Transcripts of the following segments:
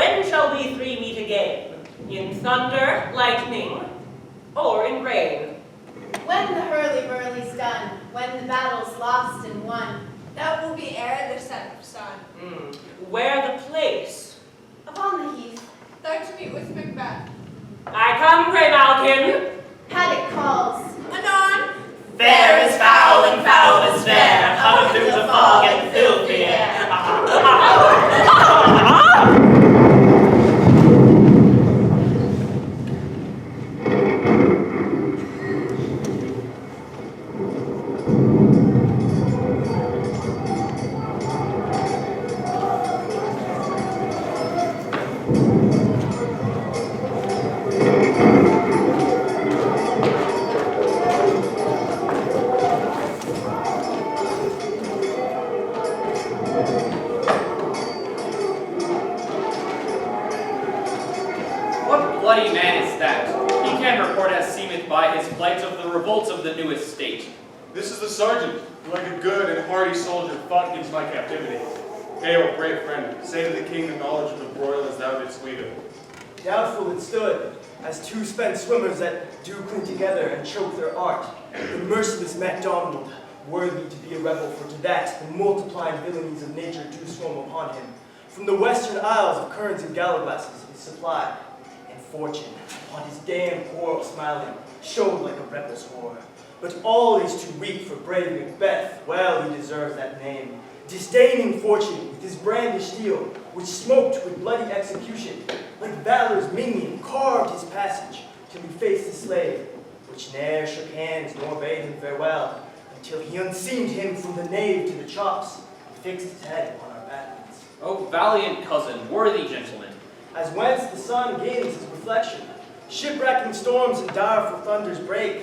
When shall we three meet again? In thunder, lightning, or in rain? When the hurly-burly's done, when the battle's lost and won. That will be ere the set of sun. Where the place? Upon the heath. There to meet with Macbeth. I come, Grey Malkin. Paddock calls. Anon. Fair is foul and foul is fair, coming through the fog and the filthy air. Bloody man is that? He can report as seemeth by his plight of the revolts of the new estate. This is the sergeant, who like a good and hardy soldier fought against my captivity. Hail, brave friend, say to the king the knowledge of the broil as thou didst lead him. Doubtful it stood, as two spent swimmers that do cling together and choke their art. The merciless MacDonald, worthy to be a rebel, for to that the multiplying villainies of nature do swarm upon him. From the western isles of currents and gallaglasses his supply, and fortune, upon his damned quarrel smiling, showed like a rebel's horror. But all is too weak for brave Macbeth, well he deserves that name. Disdaining fortune with his brandished steel, which smoked with bloody execution, like valor's minion carved his passage, till he faced the slave, which ne'er shook hands nor bade him farewell, until he unseamed him from the nave to the chops, and fixed his head upon our battlements. O valiant cousin, worthy gentleman, As whence the sun gains his reflection, shipwrecking storms and direful thunders break,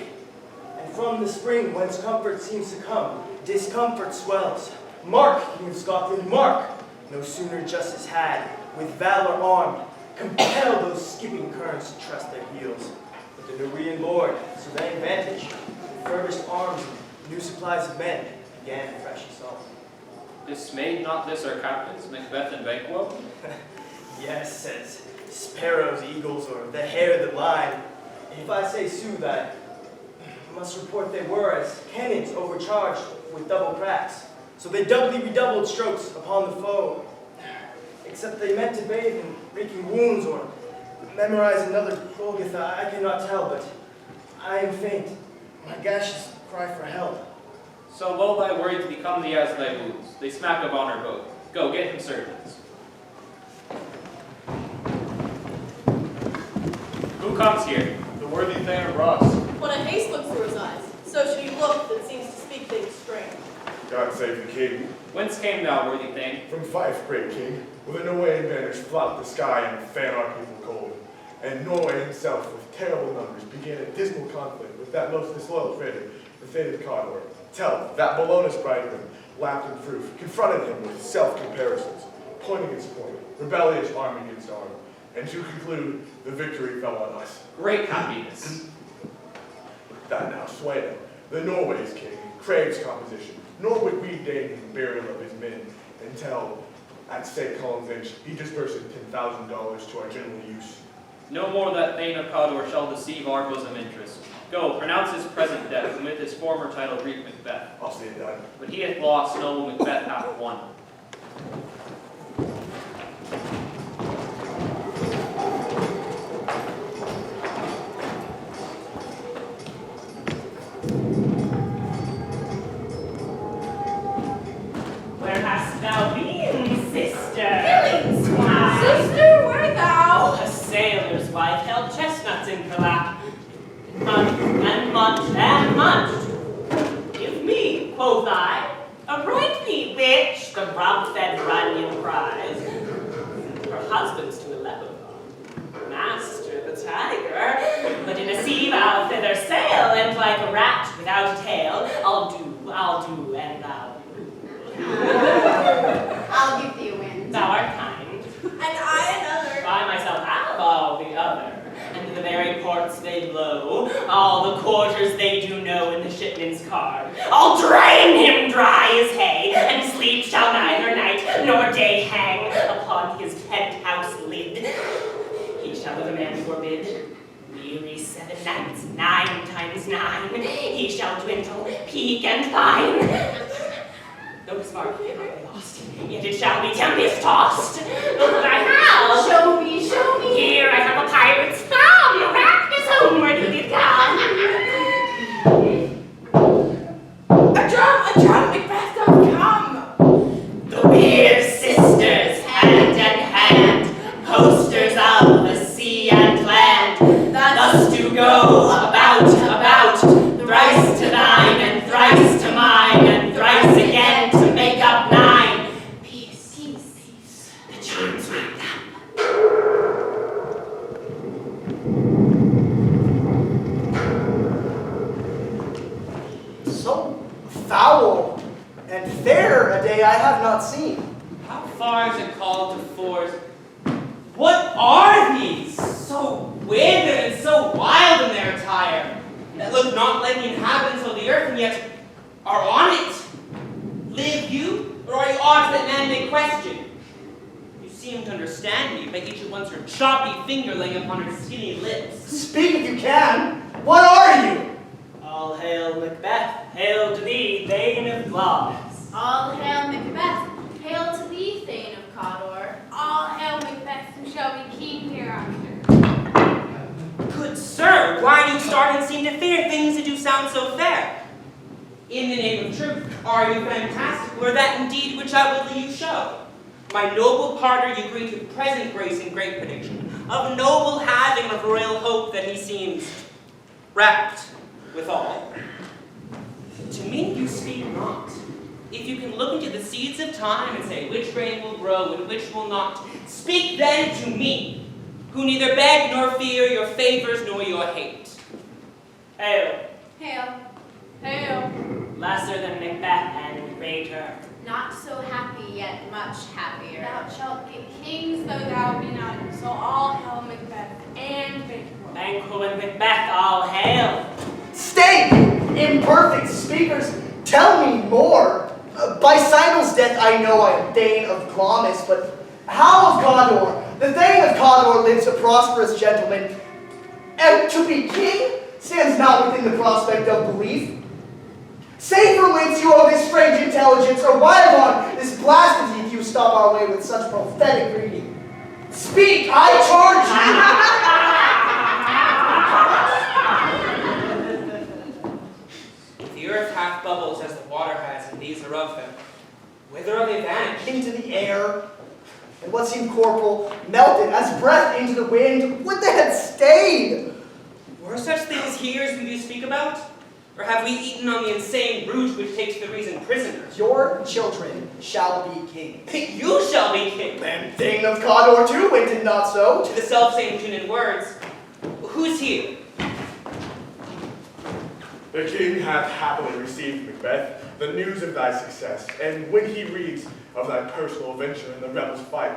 and from the spring whence comfort seems to come, discomfort swells. Mark, King of Scotland, mark! No sooner justice had, with valor armed, compelled those skipping currents to trust their heels. But the Nerean lord, surveying vantage, with furbished arms and new supplies of men, began a fresh assault. dismayed not this our captains, Macbeth and Banquo? Yes, as sparrows, eagles, or the hare that line. If I say sooth, I must report they were as cannons overcharged with double cracks. So they doubly redoubled strokes upon the foe. Except they meant to bathe in reeking wounds or memorize another Golgotha, I cannot tell, but I am faint. My gashes cry for help. So well thy words become thee as thy wounds. They smack of honor both. Go, get him surgeons. Who comes here? The worthy Thane of Ross. When a haste looks through his eyes, so should he look that seems to speak things strange. God save the king. Whence came thou, worthy Thane? From Fife, great king, with a Norwegian banners flout the sky and fan our people cold. And Norway himself, with terrible numbers, began a dismal conflict with that most disloyal traitor, the fated Cawdor. Tell that Bologna's bridegroom, lapped in proof, confronted him with self-comparisons, point against point, rebellious arm against arm, and to conclude, the victory fell on us. Great happiness. That now Sweden, the Norway's king, craves composition, nor would we deign him burial of his men, until, at St. Colin's Edge, he disbursed $10,000 to our general use. No more that Thane of Cawdor shall deceive our bosom interest. Go, pronounce his present death, and with his former title greet Macbeth. I'll see it done. But he hath lost, no Macbeth hath won. Where hast thou been, sister? Killing swine! Sister, where thou? A sailor's wife held chestnuts in her lap. Munched and munched and munched. Give me, quoth I, a right thee, bitch, the rub-fed Runyon cries. Her husband's to a leopard. Master the tiger, but in a sea vow thither sail, and like a rat without a tail, I'll do, and thou do. I'll give thee a wind. Thou art kind. And I another. By myself out of all the other, and the very ports they blow, all the quarters they do know in the shipman's car. I'll drain him dry as hay, and sleep shall neither night nor day hang upon his penthouse lid. He shall the man forbid. Weary 7 nights, 9 times 9. He shall dwindle, peak, and pine. Though his mark cannot be lost, yet it shall be tempest-tossed. Look what I have! Show me, show me. Here I have a pirate's thumb. Your raft is homeward he did come. A drum, Macbeth doth come. The weird sisters, hand in hand, posters of the sea and land, thus do go about, thrice to thine, and thrice to mine, and thrice again to make up 9. Peace, peace, peace. The chimes wrapped up. So foul and fair a day I have not seen. How far is it called to force? What are these? So withered and so wild in their attire, that look not like the inhabitants of the earth, and yet are on it. Live you, or are you odds that man may question? You seem to understand me, by each at once her choppy finger laying upon her skinny lips. Speak if you can. What are you? All hail Macbeth, hail to thee, Thane of Glamis. All hail Macbeth. Hail to thee, Thane of Cawdor. All hail Macbeth, who shall be king hereafter. Good sir, why do you start and seem to fear things that do sound so fair? In the name of truth, are you fantastic, or that indeed which outwardly you show? My noble partner, you greet with present grace and great prediction, of noble having and of royal hope that he seems wrapped withal. To me you speak not. If you can look into the seeds of time and say which grain will grow and which will not, speak then to me, who neither beg nor fear your favors nor your hate. Hail, Hail. Hail. lesser than Macbeth and greater. Not so happy, yet much happier. Thou shalt get kings, though thou be none. So all hail Macbeth and Banquo. Banquo and Macbeth, all hail. Stay, imperfect speakers. Tell me more. By Sinel's death I know I am Thane of Glamis, but how of Cawdor? The Thane of Cawdor lives a prosperous gentleman, and to be king stands not within the prospect of belief. Say from whence you owe this strange intelligence, or why upon this blasphemy if you stop our way with such prophetic reading. Speak, I charge you! The earth hath bubbles as the water has, and these are of them. Whither are they vanished? Into the air, and what seemed corporal melted as breath into the wind. Would they had stayed! Were such things here as we do speak about? Or have we eaten on the insane root which takes the reason prisoner? Your children shall be kings. You shall be king. And Thane of Cawdor too, went it not so? To the self-same tune in words. Who's here? The king hath happily received, Macbeth, the news of thy success, and when he reads of thy personal venture in the rebels' fight,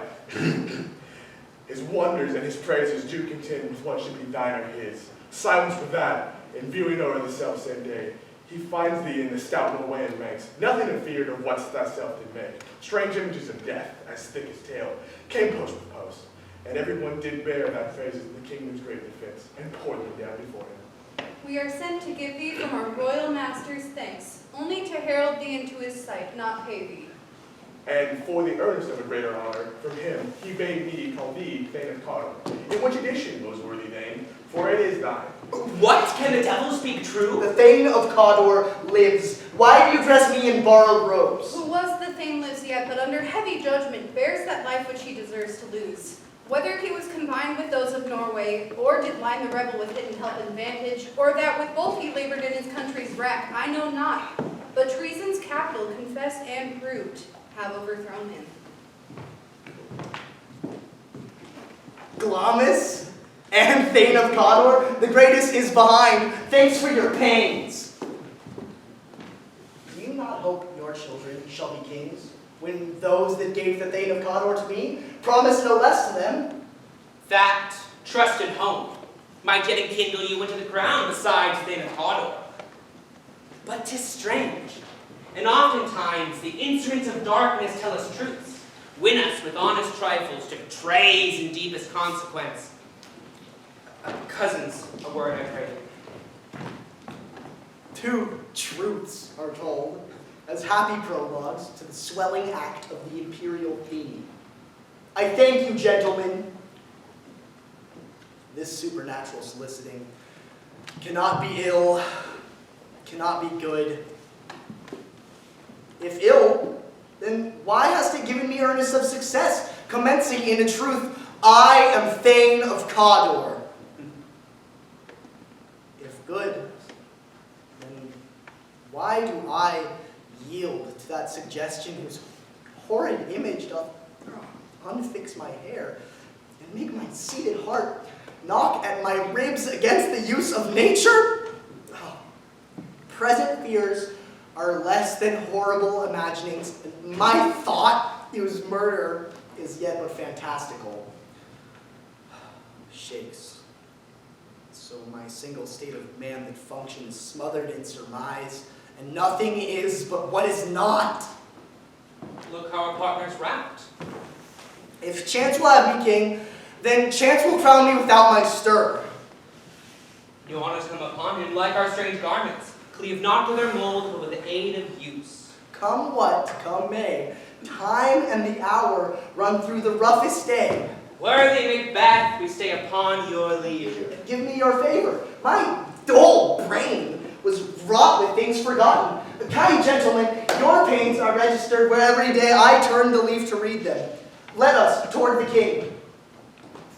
his wonders and his praises do contend with what should be thine or his. Silence for that, in viewing over the self-same day, he finds thee in the stout Norwegian ranks, nothing afeard of what thyself did make. Strange images of death, as thick as tail, came post with post, and everyone did bear thy praises in the kingdom's great defense, and poured them down before him. We are sent to give thee from our royal master's thanks, only to herald thee into his sight, not pay thee. And for the earnest of a greater honor, from him he bade me call thee Thane of Cawdor. In which edition, most worthy Thane, for it is thine. What? Can the devil speak true? The Thane of Cawdor lives. Why do you dress me in borrowed robes? Who was the Thane lives yet, but under heavy judgment bears that life which he deserves to lose. Whether he was combined with those of Norway, or did line the rebel with hidden help and vantage, or that with both he labored in his country's wreck, I know not. But treason's capital, confessed and proved, have overthrown him. Glamis and Thane of Cawdor, the greatest is behind. Thanks for your pains. Do you not hope your children shall be kings, when those that gave the Thane of Cawdor to me promised no less to them? That trusted home might yet enkindle you into the ground besides Thane of Cawdor. But 'tis strange, and oftentimes the instruments of darkness tell us truths, Win us with honest trifles to praise in deepest consequence. Cousins, a word I pray. Two truths are told as happy prologues to the swelling act of the imperial theme. I thank you, gentlemen. This supernatural soliciting cannot be ill, cannot be good. If ill, then why hast it given me earnest of success, commencing in a truth, I am Thane of Cawdor? If good, then why do I yield to that suggestion whose horrid image doth unfix my hair and make my seated heart knock at my ribs against the use of nature? Oh, present fears are less than horrible imaginings, and my thought whose murder is yet but fantastical. Shakes. So my single state of man that functions smothered in surmise, and nothing is but what is not. Look how our partner's wrapped. If chance will have me king, then chance will crown me without my stir. New honors come upon him like our strange garments, cleave not to their mold, but with the aid of use. Come what, come may, time and the hour run through the roughest day. Worthy Macbeth, we stay upon your leisure. Give me your favor. My dull brain was wrought with things forgotten. Kind gentlemen, your pains are registered where every day I turn the leaf to read them. Let us, toward the king,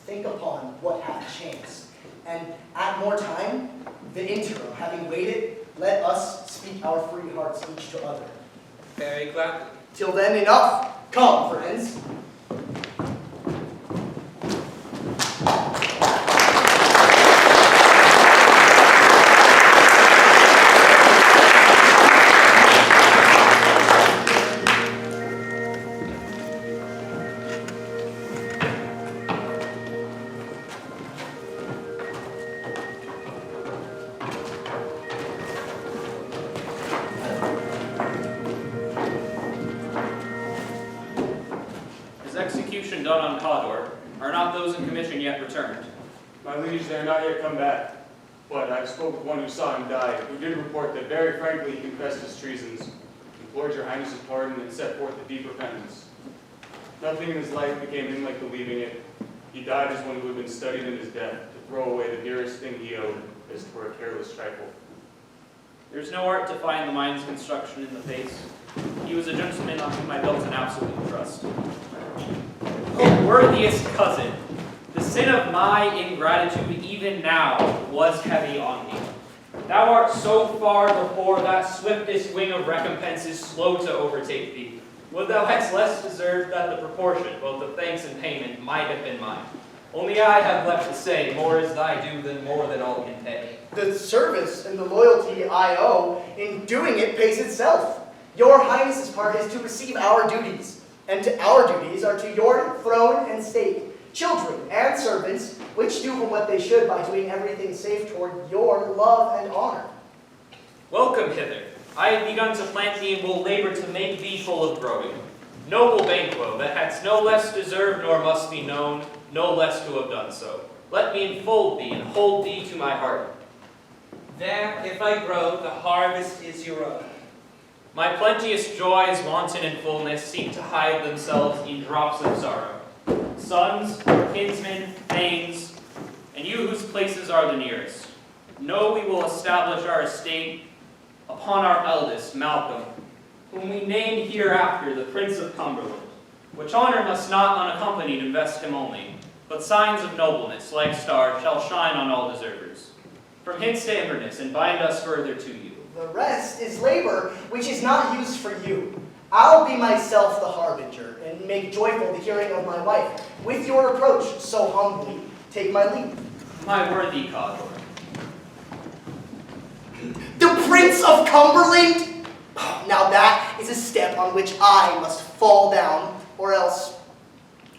think upon what hath chanced, and at more time, the interim, having waited, let us speak our free hearts each to other. Very gladly. Till then, enough. Come, friends. Done on Cawdor, are not those in commission yet returned? My liege, they are not yet come back. But I spoke with one who saw him die, who did report that very frankly he confessed his treasons, implored your highness's pardon, and set forth a deep repentance. Nothing in his life became him like believing it. He died as one who had been studied in his death, to throw away the dearest thing he owed, as for a careless trifle. There's no art to find the mind's construction in the face. He was a gentleman on whom I built an absolute trust. Oh, worthiest cousin, the sin of my ingratitude even now was heavy on me. Thou art so far before that swiftest wing of recompense is slow to overtake thee. Would thou hadst less deserved that the proportion, both of thanks and payment, might have been mine. Only I have left to say, more is thy due than more than all can pay. The service and the loyalty I owe in doing it pays itself. Your highness's part is to receive our duties. And our duties are to your throne and state, children and servants, which do what they should by doing everything safe toward your love and honor. Welcome hither. I have begun to plant thee and will labor to make thee full of growing. Noble Banquo, that hadst no less deserved nor must be known, no less to have done so. Let me enfold thee and hold thee to my heart. There, if I grow, the harvest is your own. My plenteous joys, wanton in fullness, seek to hide themselves in drops of sorrow. Sons, kinsmen, thanes, and you whose places are the nearest, know we will establish our estate upon our eldest, Malcolm, whom we name hereafter the Prince of Cumberland, which honor must not unaccompanied invest him only, but signs of nobleness, like stars, shall shine on all deservers. From hence to Inverness, and bind us further to you. The rest is labor which is not used for you. I'll be myself the harbinger, and make joyful the hearing of my wife. With your approach, so humbly, take my leave. My worthy Cawdor. The Prince of Cumberland? Now that is a step on which I must fall down, or else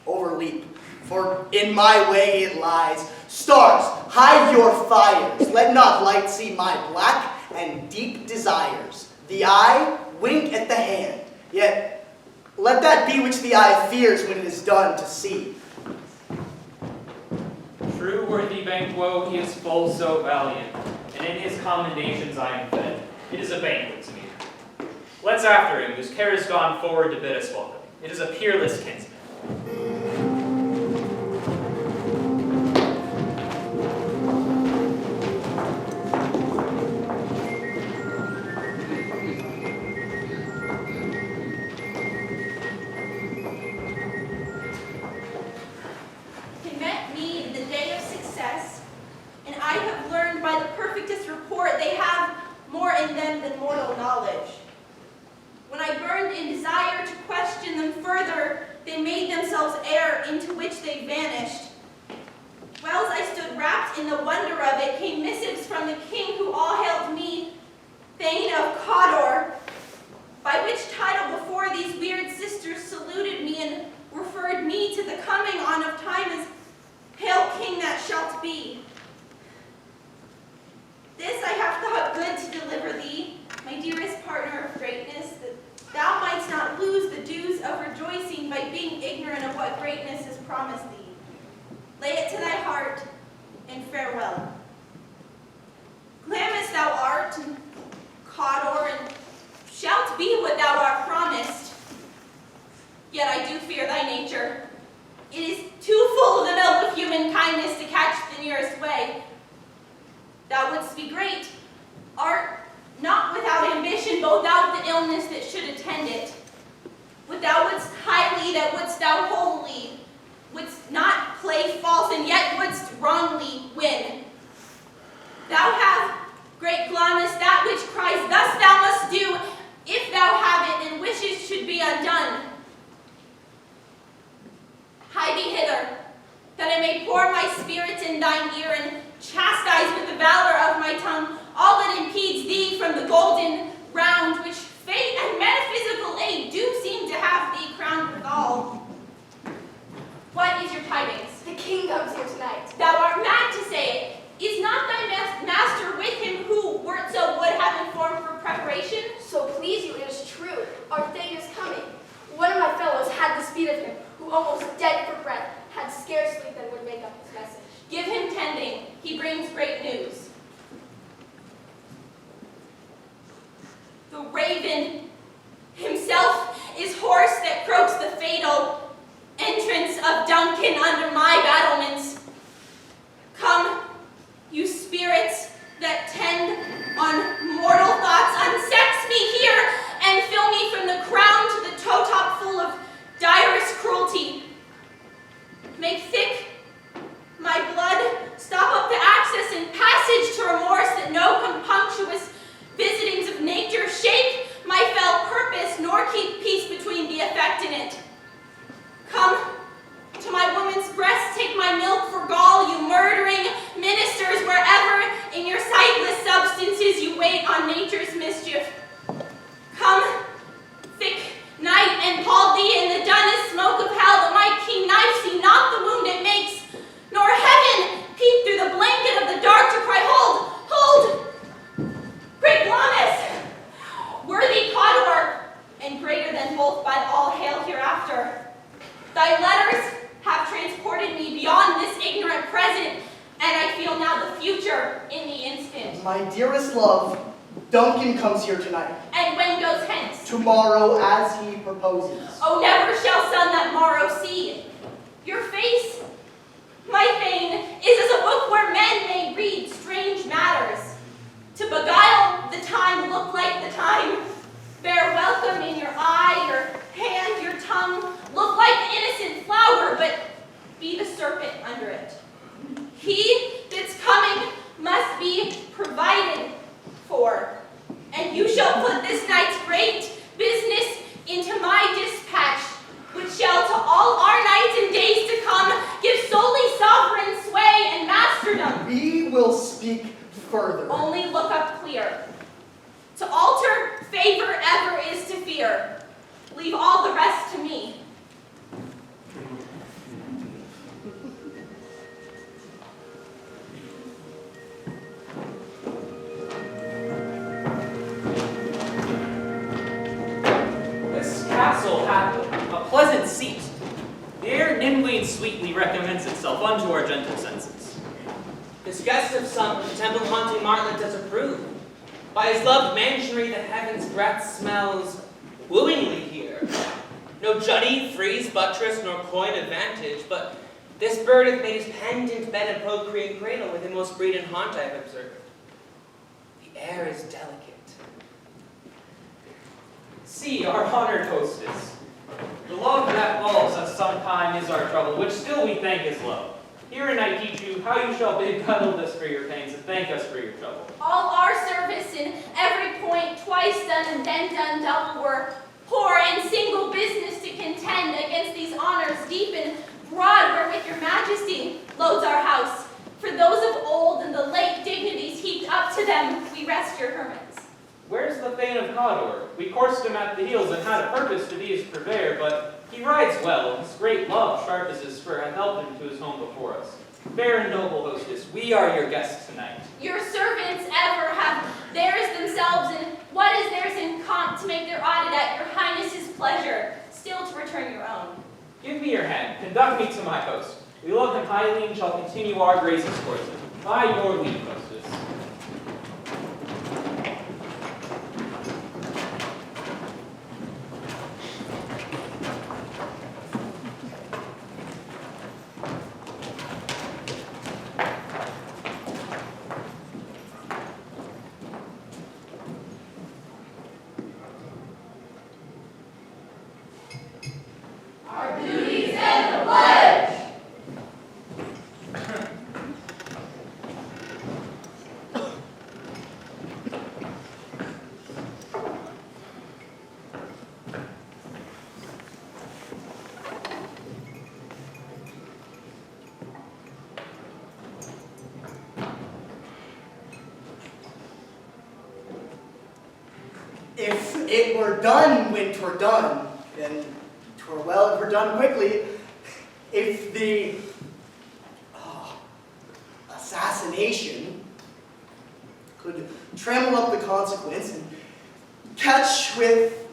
overleap. For in my way it lies. Stars, hide your fires. Let not light see my black and deep desires. The eye, wink at the hand. Yet Let that be which the eye fears when it is done to see. True, worthy Banquo, he is full so valiant, and in his commendations I am fed. It is a banquet to me. Let's after him, whose care has gone forward to bid us welcome. It is a peerless kinsman. They met me in the day of success, and I have learned by the perfectest report they have more in them than mortal knowledge. When I burned in desire to question them further, they made themselves air into which they vanished. Whilst I stood wrapped in the wonder of it, came missives from the king who all hailed me, Thane of Cawdor, by which title before these weird sisters saluted me and referred me to the coming on of time as Hail King that shalt be. This I have thought good to deliver thee, my dearest partner of greatness, that thou mightst not lose the dues of rejoicing by being ignorant of what greatness is promised thee. Lay it to thy heart, and farewell. Glamorous thou art, and Cawdor, and shalt be what thou art promised. Yet I do fear thy nature. It is too full of the milk of human kindness to catch the nearest way. Thou wouldst be great, art not without ambition, but without the illness that should attend it. What thou wouldst highly, that wouldst thou wholly, wouldst not play false, and yet wouldst wrongly win. Thou have, great Glamis, that which cries, thus thou must do, if thou have it, and wishes should be undone. Hie thee hither, that I may pour my spirit in thine ear, and chastise with the valor of my tongue all that impedes thee from the golden round, which fate and metaphysical aid do seem to have thee crowned withal. What is your tidings? The king comes here tonight. Thou art mad to say it. Is not thy master with him who, wert so would have informed for preparation? So please you, it is true. Our Thane is coming. One of my fellows had the speed of him, who almost dead for breath, had scarcely than would make up his message. Give him tending. He brings great news. The raven himself is horse that croaks the fatal entrance of Duncan under my battlements. Come, you spirits that tend on mortal thoughts, unsex me here and fill me from the crown to the toe top full of direst cruelty. Make thick my blood, stop up the access and passage to remorse, that no compunctuous visitings of nature shake my fell purpose, nor keep peace between the effect in it. Come to my woman's breast, take my milk for gall, you murdering ministers, wherever in your sightless substances you wait on nature's mischief. Come, thick night, and pall thee in the dunnest smoke of hell, that my keen knife see not the wound it makes, nor heaven peep through the blanket of the dark to cry, hold, hold, great Glamis, worthy Cawdor, and greater than both by all hail hereafter. Thy letters have transported me beyond this ignorant present, and I feel now the future in the instant. My dearest love, Duncan comes here tonight. And when goes hence? Tomorrow, as he proposes. Oh, never shall sun that morrow see. Your face, my Thane, is as a book where men may read strange matters. To beguile the time, look like the time. Bear welcome in your eye, your hand, your tongue. Look like the innocent flower, but be the serpent under it. He that's coming must be provided for. And you shall put this night's great business into my dispatch, which shall to all our nights and days to come give solely sovereign sway and masterdom. We will speak further. Only look up clear. To alter favor ever is to fear. Leave all the rest to me. This castle hath sweetly recommends itself unto our gentle senses. This guest of some temple-haunting martlet does approve. By his loved mansionry, the heaven's breath smells wooingly here. No jutty, frieze, buttress, nor coign of vantage, but this bird hath made his pendant bed a procreant cradle within most breed and haunt I've observed. The air is delicate. See, our honored hostess. The love that falls us sometime is our trouble, which still we thank is love. Herein I teach you how you shall bid Cuddledus for your pains and thank us for your trouble. All our service in every point, twice done and then done double work, poor and single business to contend against these honors deep and broad wherewith your majesty loads our house. For those of old and the late dignities heaped up to them, we rest your hermits. Where's the Thane of Cawdor? We coursed him at the heels and had a purpose to be his purveyor, but he rides well. His great love, sharp as his spur, hath helped him to his home before us. Fair and noble hostess, we are your guests tonight. Your servants ever have theirs themselves, and what is theirs in compt to make their audit at your highness's pleasure, still to return your own. Give me your hand, conduct me to my host. We love him highly and shall continue our graces towards him. By your leave, hostess. Our duties and the pledge. If it were done when 'twere done, then 'twere well if 'twere done quickly. If the assassination could tremble up the consequence and catch with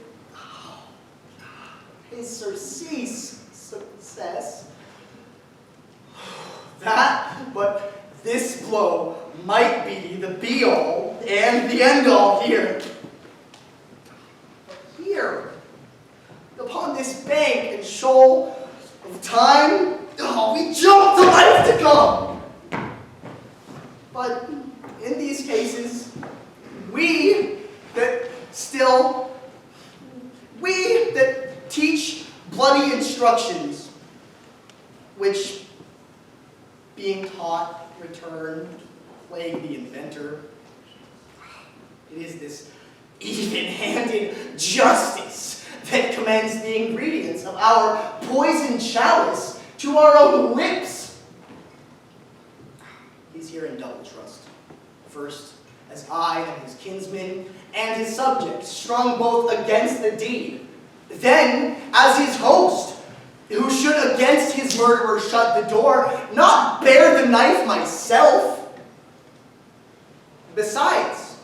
his surcease success, but this blow might be the be-all and the end-all here. Here, upon this bank and shoal of time, we jump to life to come. But in these cases, we that teach bloody instructions, which, being taught, return, plague the inventor. It is this even-handed justice that commends the ingredients of our poison chalice to our own lips. He's here in double trust. First, as I am his kinsman and his subject, strong both against the deed. Then, as his host, who should against his murderer shut the door, not bear the knife myself. Besides,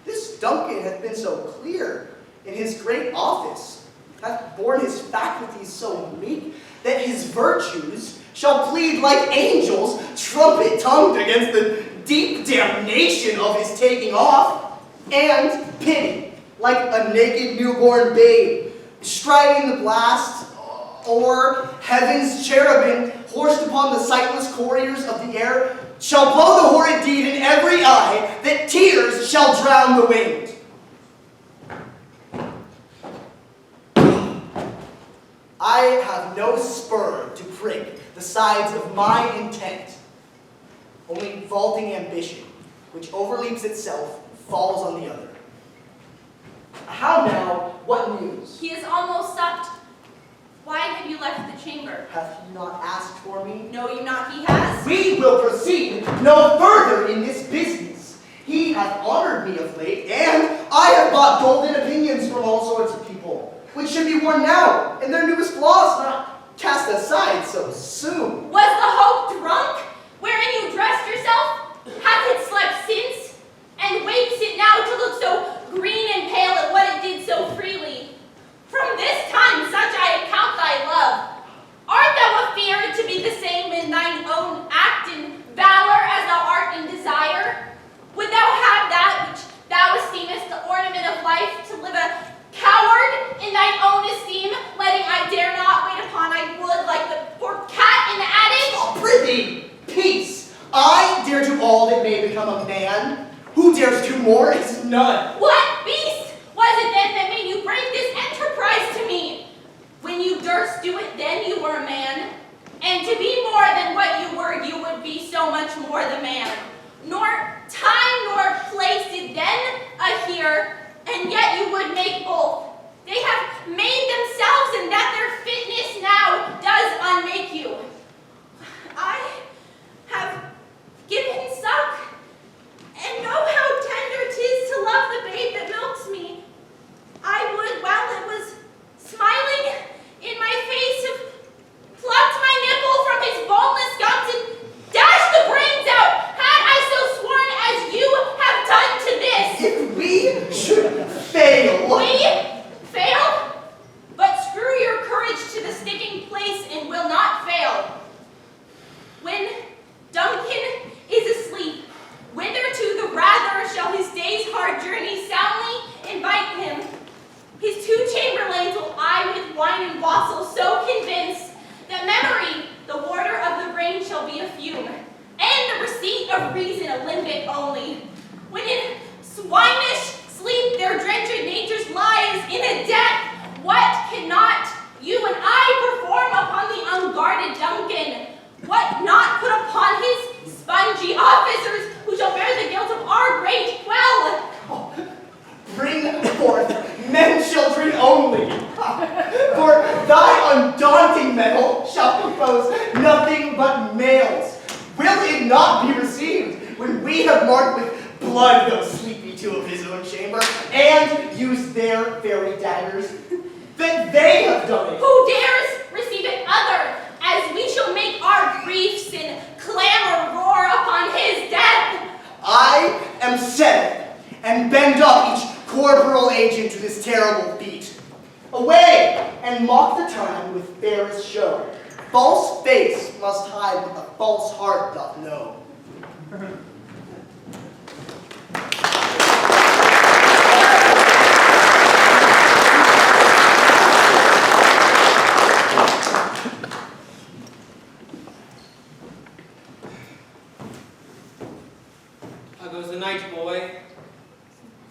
this Duncan hath been so clear in his great office, hath borne his faculties so meek, that his virtues shall plead like angels, trumpet-tongued against the deep damnation of his taking off, and pity, like a naked newborn babe, striding the blast, or heaven's cherubim, horsed upon the sightless couriers of the air, shall blow the horrid deed in every eye, that tears shall drown the wind. I have no spur to prick the sides of my intent, only vaulting ambition, which overleaps itself, falls on the other. How now? What news? He is almost stopped. Why have you left the chamber? Hath he not asked for me? Know you not he has? We will proceed no further in this business. He hath honored me of late, and I have bought golden opinions from all sorts of people, which should be worn now, and their newest flaws not cast aside so soon. Was the hope drunk, wherein you dressed yourself? Hath it slept since? And wakes it now to look so green and pale at what it did so freely? From this time such I account thy love. Art thou afeared to of life, to live a coward in thine own esteem, letting I dare not wait upon I would, like the poor cat in the adage? Oh, prithee, peace. I dare do all that may become a man. Who dares do more is none. What beast was it then that made you break this enterprise to me? When you durst do it then you were a man, and to be more than what you would be so much more the man. Nor time nor place did then adhere, and yet you would make both. They have made themselves, and that their fitness now does unmake you. I have given suck, and know how tender 'tis to love the babe that milks me. I would, while it was smiling in my face, have plucked my nipple from his boneless gums and dashed the brains out, had I so sworn as you have done to this. If we should fail. We fail? But screw your courage to the sticking place and will not fail. When Duncan is asleep, whither to the rather shall his day's hard journey soundly invite him? His 2 chamberlains will I with wine and wassail so convince that memory, the warder of the brain, shall be a fume, and the receipt of reason a limbic only. When in swinish sleep their drenched natures lies in a death, what cannot you and I perform upon the unguarded Duncan? What not put upon his spongy officers, who shall bear the guilt of our great well? Oh, bring forth men children only. For thy undaunting mettle shall compose nothing but males. Will it not be received when we have marked with blood those sleepy 2 of his own chamber, and used their very daggers? That they have done it. Who dares receive it other, as we shall make our griefs and clamor roar upon his death? I am settled, and bend up each corporal agent to this terrible feat. Away, and mock the time with fairest show. False face must hide what the false heart doth know. How goes the night, boy?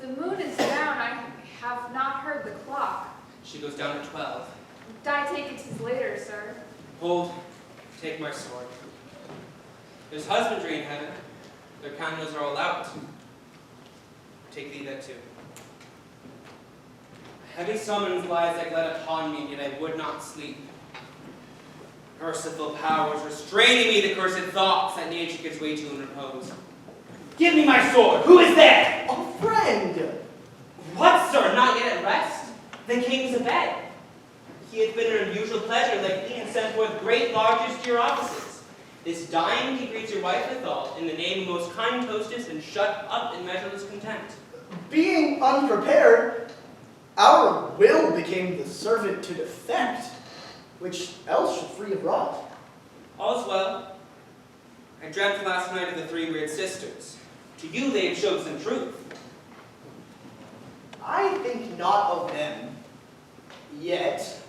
The moon is down. I have not heard the clock. She goes down at 12. I take it 'tis later, sir. Hold, take my sword. There's husbandry in heaven. Their candles are all out. Take thee that too. A heavy summons lies like lead upon me, yet I would not sleep. Merciful powers, restraining me the cursed thoughts that nature gives way to in repose. Give me my sword! Who is there? A friend! What, sir? Not yet at rest? The king's abed. He hath been an unusual pleasure lately, and sent forth great largesse to your offices. This dying he greets your wife withal, in the name of most kind hostess, and shut up in measureless content. Being unprepared, our will became the servant to defect, which else should free abroad. All's well. I dreamt last night of the 3 weird sisters. To you they have showed some truth. I think not of them, yet.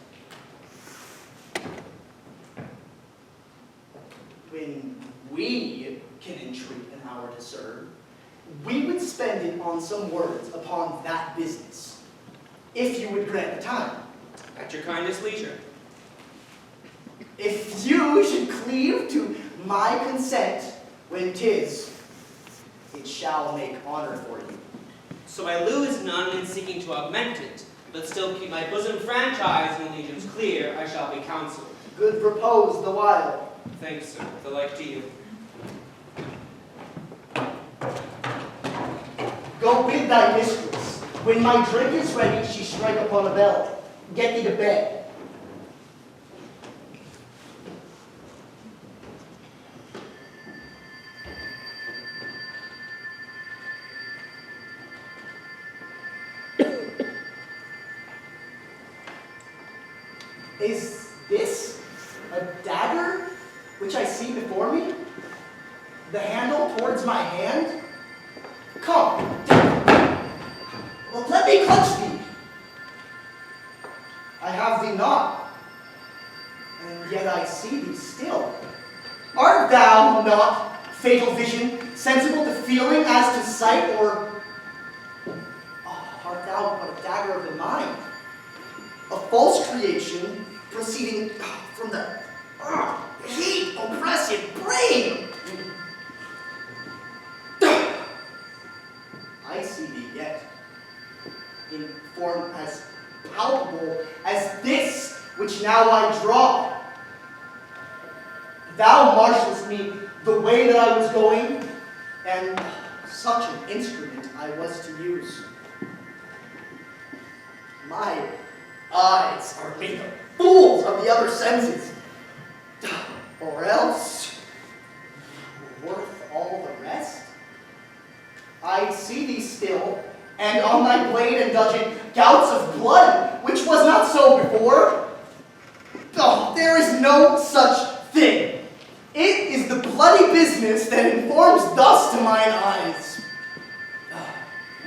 When we can entreat an hour to serve, we would spend it on some words upon that business, if you would grant the time. At your kindest leisure. If you should cleave to my consent when 'tis, it shall make honor for you. So I lose none in seeking to augment it, but still keep my bosom franchise and allegiance clear, I shall be counseled. Good propose the while. Thanks, sir. The like to you. Go bid thy mistress. When my drink is ready, she strike upon a bell. Get thee to bed. Is this a dagger which I see before me? The handle towards my hand? Come. But let me clutch thee. I have thee not, and yet I see thee still. Art thou not, fatal vision, sensible to feeling as to sight, or art thou but a dagger of the mind? A false creation proceeding from the heat oppressive brain. I see thee yet, in form as palpable as this which now I draw. Thou marshalest me the way that I was going, and such an instrument I was to use. My eyes are made of fools of the other senses, or else worth all the rest. I see thee still, and on thy blade and dudgeon gouts of blood, which was not so before. Oh, there is no such thing. It is the bloody business that informs thus to mine eyes.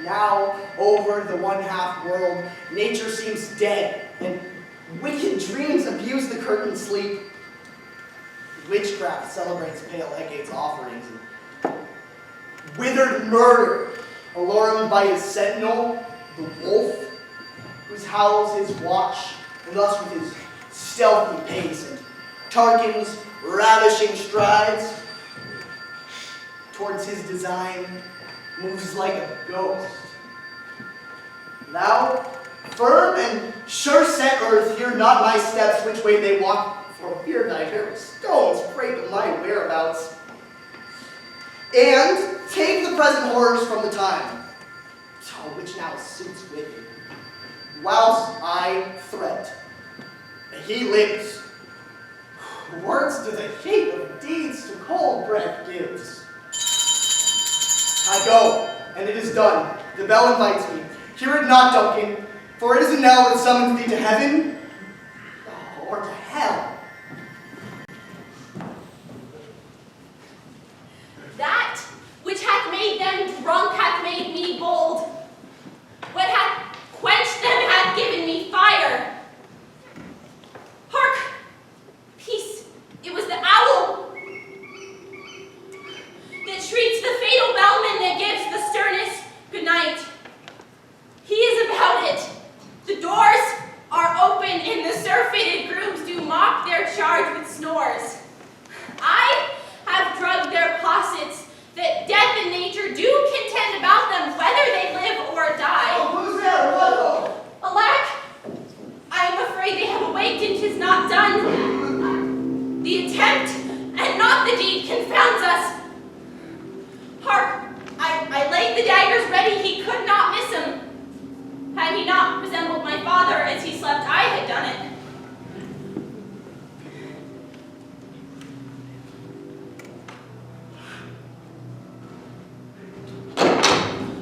Now, over the one-half world, nature seems dead, and wicked dreams abuse the curtained sleep. Witchcraft celebrates pale Hecate's offerings, and withered murder, alarmed by his sentinel, the wolf, whose howls his watch, and thus with his stealthy pace and Tarquin's ravishing strides towards his design, moves like a ghost. Thou, firm and sure-set earth, hear not my steps which way they walk, for fear thy very stones prate of my whereabouts. And take the present horrors from the time, which now suits with him, whilst I threat, and he lives. Words to the heat of deeds to cold breath gives. I go, and it is done. The bell invites me. Hear it not, Duncan, for it is a knell that summons thee to heaven, or to hell. That which hath made them drunk hath made me bold. What hath quenched them hath given me fire. Hark! Peace! It was the owl that shrieks the fatal bellman that gives the sternest good night. He is about it. The doors are open and the surfeited grooms do mock their charge with snores. I have drugged their possets that death and nature do contend about them whether they live or die. Oh, who's there? What? Alack, I am afraid they have awaked and 'tis not done. The attempt and not the deed confounds us. Hark, I laid the daggers ready, he could not miss them. Had he not resembled my father as he slept, I had done it.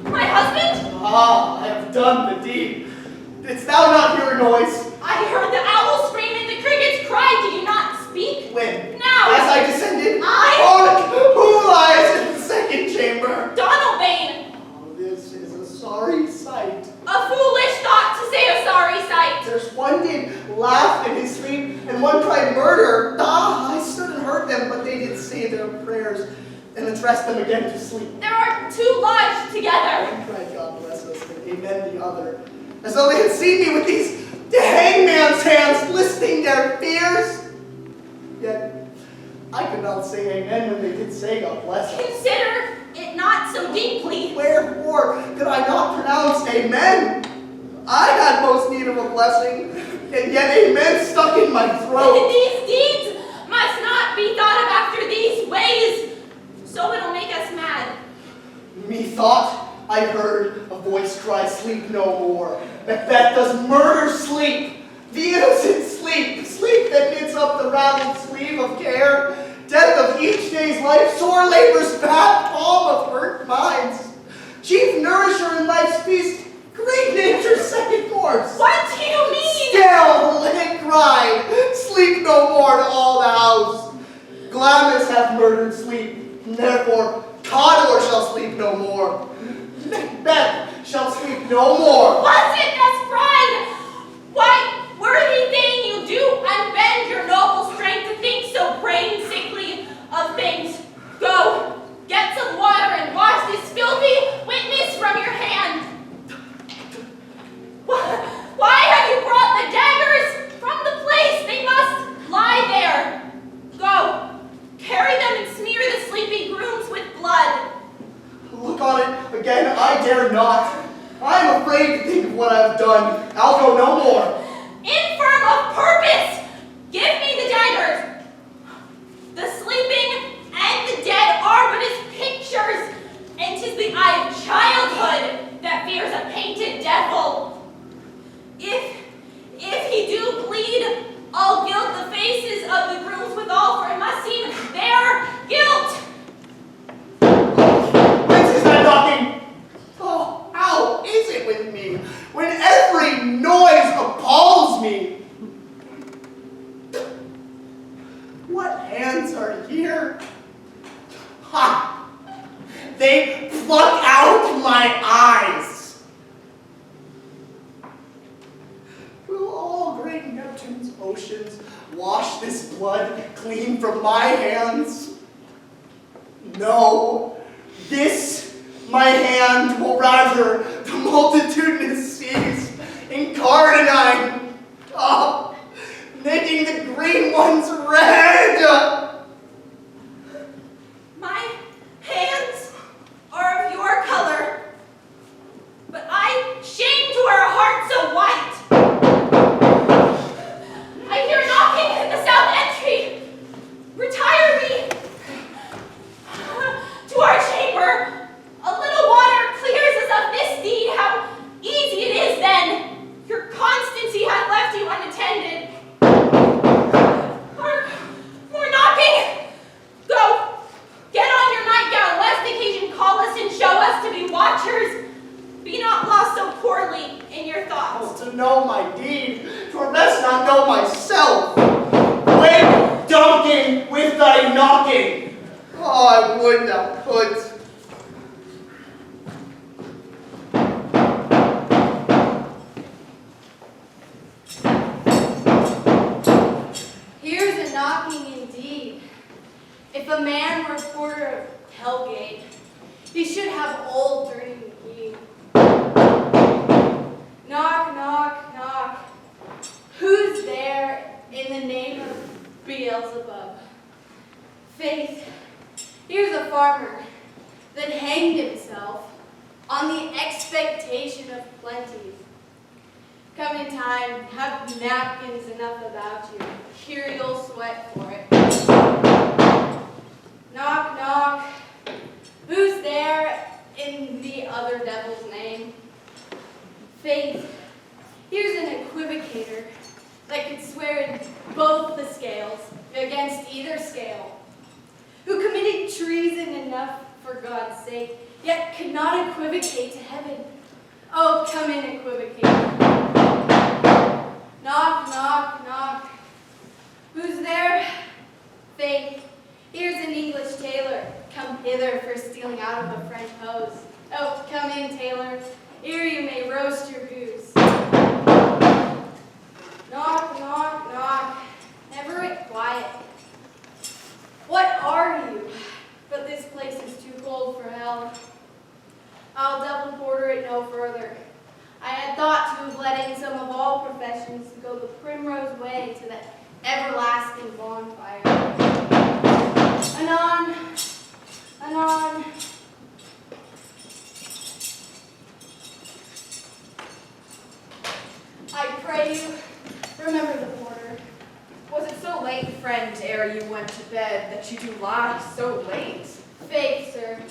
My husband? Ah, I have done the deed. Didst thou not hear a noise? I heard the owl scream and the crickets cry. Did you not speak? When? Now. As I descended? I? Oh, who lies in the second chamber? Donalbain. Oh, this is a sorry sight. A foolish thought to say a sorry sight. There's one did laugh in his sleep, and one cried murder. Ah, I stood and heard them, but they did say their prayers, and addressed them again to sleep. There are two lodged together. One cried, God bless us, and amen the other, as though they had seen me with these hangman's hands, listening their fears. Yet I could not say amen when they did say God bless us. Consider it not so deeply. Wherefore could I not pronounce amen? I had most need of a blessing, and yet amen stuck in my throat. These deeds must not be thought of after these ways, so it'll make us mad. Methought I heard a voice cry, sleep no more. Macbeth does murder sleep, the innocent sleep, sleep that knits up the raveled sleeve of care, death of each day's life, sore labor's bad palm of hurt minds, chief nourisher in life's feast, great nature's second course. What do you mean? Still, it cried, sleep no more to all the house. Glamis hath murdered sleep, and therefore Cawdor shall sleep no more. Macbeth shall speak no more. Was it thus pride? Why, worthy thing, you do unbend your noble strength to think so brain sickly of things. Go, get some water and wash this filthy witness from your hand. Why have you brought the daggers from the place? They must lie there. Go, carry them and smear the sleepy grooms with blood. Look on it again, I dare not. I am afraid to think of what I have done. I'll go no more. Infirm of purpose! Give me the daggers! The sleeping and the dead are but as pictures, and 'tis the eye of childhood that fears a painted devil. If he do bleed, I'll gild the faces of the grooms withal, for it must seem their guilt. Whence is that knocking? Oh, how is it with me when every noise appalls me? What hands are here? Ha! They pluck out my eyes. Will all great Neptune's oceans wash this blood clean from my hands? No. This, my hand, will rather the multitudinous seas in Cardinine, making the green ones red. My hands are of your color, but I shame to wear a heart so white. I hear knocking in the south entry. Retire me to our chamber. A little water clears us of this deed. How easy it is then. Your constancy hath left you unattended. More knocking. Go, get on your nightgown, lest occasion call us and show us to be watchers. Be not lost so poorly in your thoughts. To know my deed, 'twere best not know myself. Wake, Duncan, with thy knocking. Oh, I would thou couldst. Here's a knocking indeed. If a man were porter of Hellgate, he should have old turning key. Knock, knock, knock. Who's there in the name of Beelzebub? Faith, here's a farmer that hanged himself on the expectation of plenty. Come in time, have napkins enough about you. Here you'll sweat for it. Knock, knock. Who's there in the other devil's name? Faith, here's an equivocator that could swear in both the scales against either scale, who committed treason enough for God's sake, yet could not equivocate to heaven. Oh, come in, equivocator. Knock, knock, knock. Who's there? Faith, here's an English tailor, come hither for stealing out of a French hose. Oh, come in, tailor. Here you may roast your goose. Knock, knock, knock. Never it quiet. What are you? But this place is too cold for hell. I'll double porter it no further. I had thought to have let in some of all professions to go the primrose way to that everlasting bonfire. Anon, anon. I pray you, remember the porter. Was it so late, friend, ere you went to bed, that you do lie so late? Faith, sir,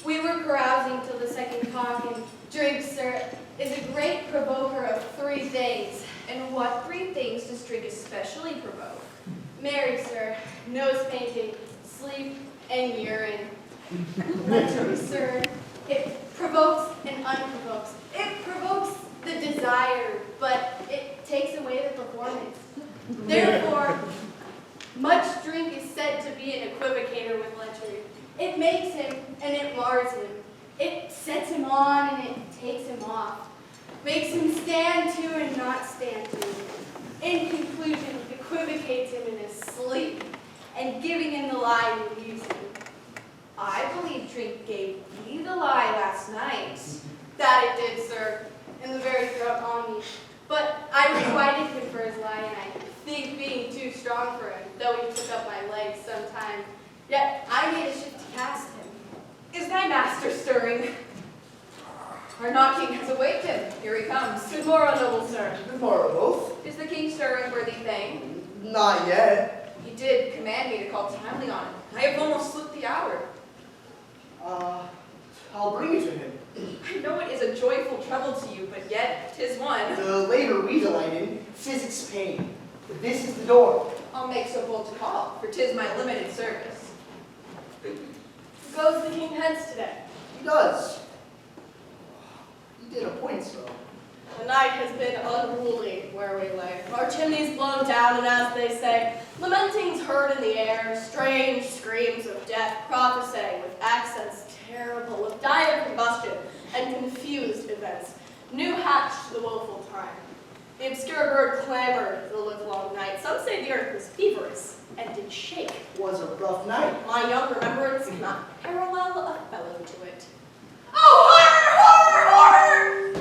we were carousing till the second cock, and drink, sir, is a great provoker of three things. And what three things does drink especially provoke? Marry, sir, nose painting, sleep, and urine. Lechery, sir, it provokes and unprovokes. It provokes the desire, but it takes away the performance. Therefore, much drink is said to be an equivocator with lechery. It makes him, and it mars him. It sets him on and it takes him off. Makes him stand to and not stand to. In conclusion, equivocates him in his sleep, and giving him the lie relieves him. I believe Drink gave thee the lie last night. That it did, sir, in the very throat on me. But I requited him for his lie, and I think being too strong for him, though he took up my legs sometime. Yet I made a shift to cast him. Is thy master stirring? Our knocking has awaked him. Here he comes. Good morrow, noble sir. Good morrow, both. Is the king stirring, worthy thane? Not yet. He did command me to call timely on him. I have almost slipped the hour. I'll bring you to him. I know it is a joyful trouble to you, but yet 'tis one. The labor we delight in, physics pain. This is the door. I'll make so bold to call, for 'tis my limited service. Goes the king hence today? He does. He did appoint so. The night has been unruly where we lay. Our chimneys blown down, and as they say, lamentings heard in the air, strange screams of death prophesying with accents terrible, of dire combustion and confused events, new hatched the woeful time. The obscure bird clamored the livelong night. Some say the earth was feverish and did shake. Was a rough night. My young remembrance cannot parallel a fellow to it. Oh, horror, horror, horror!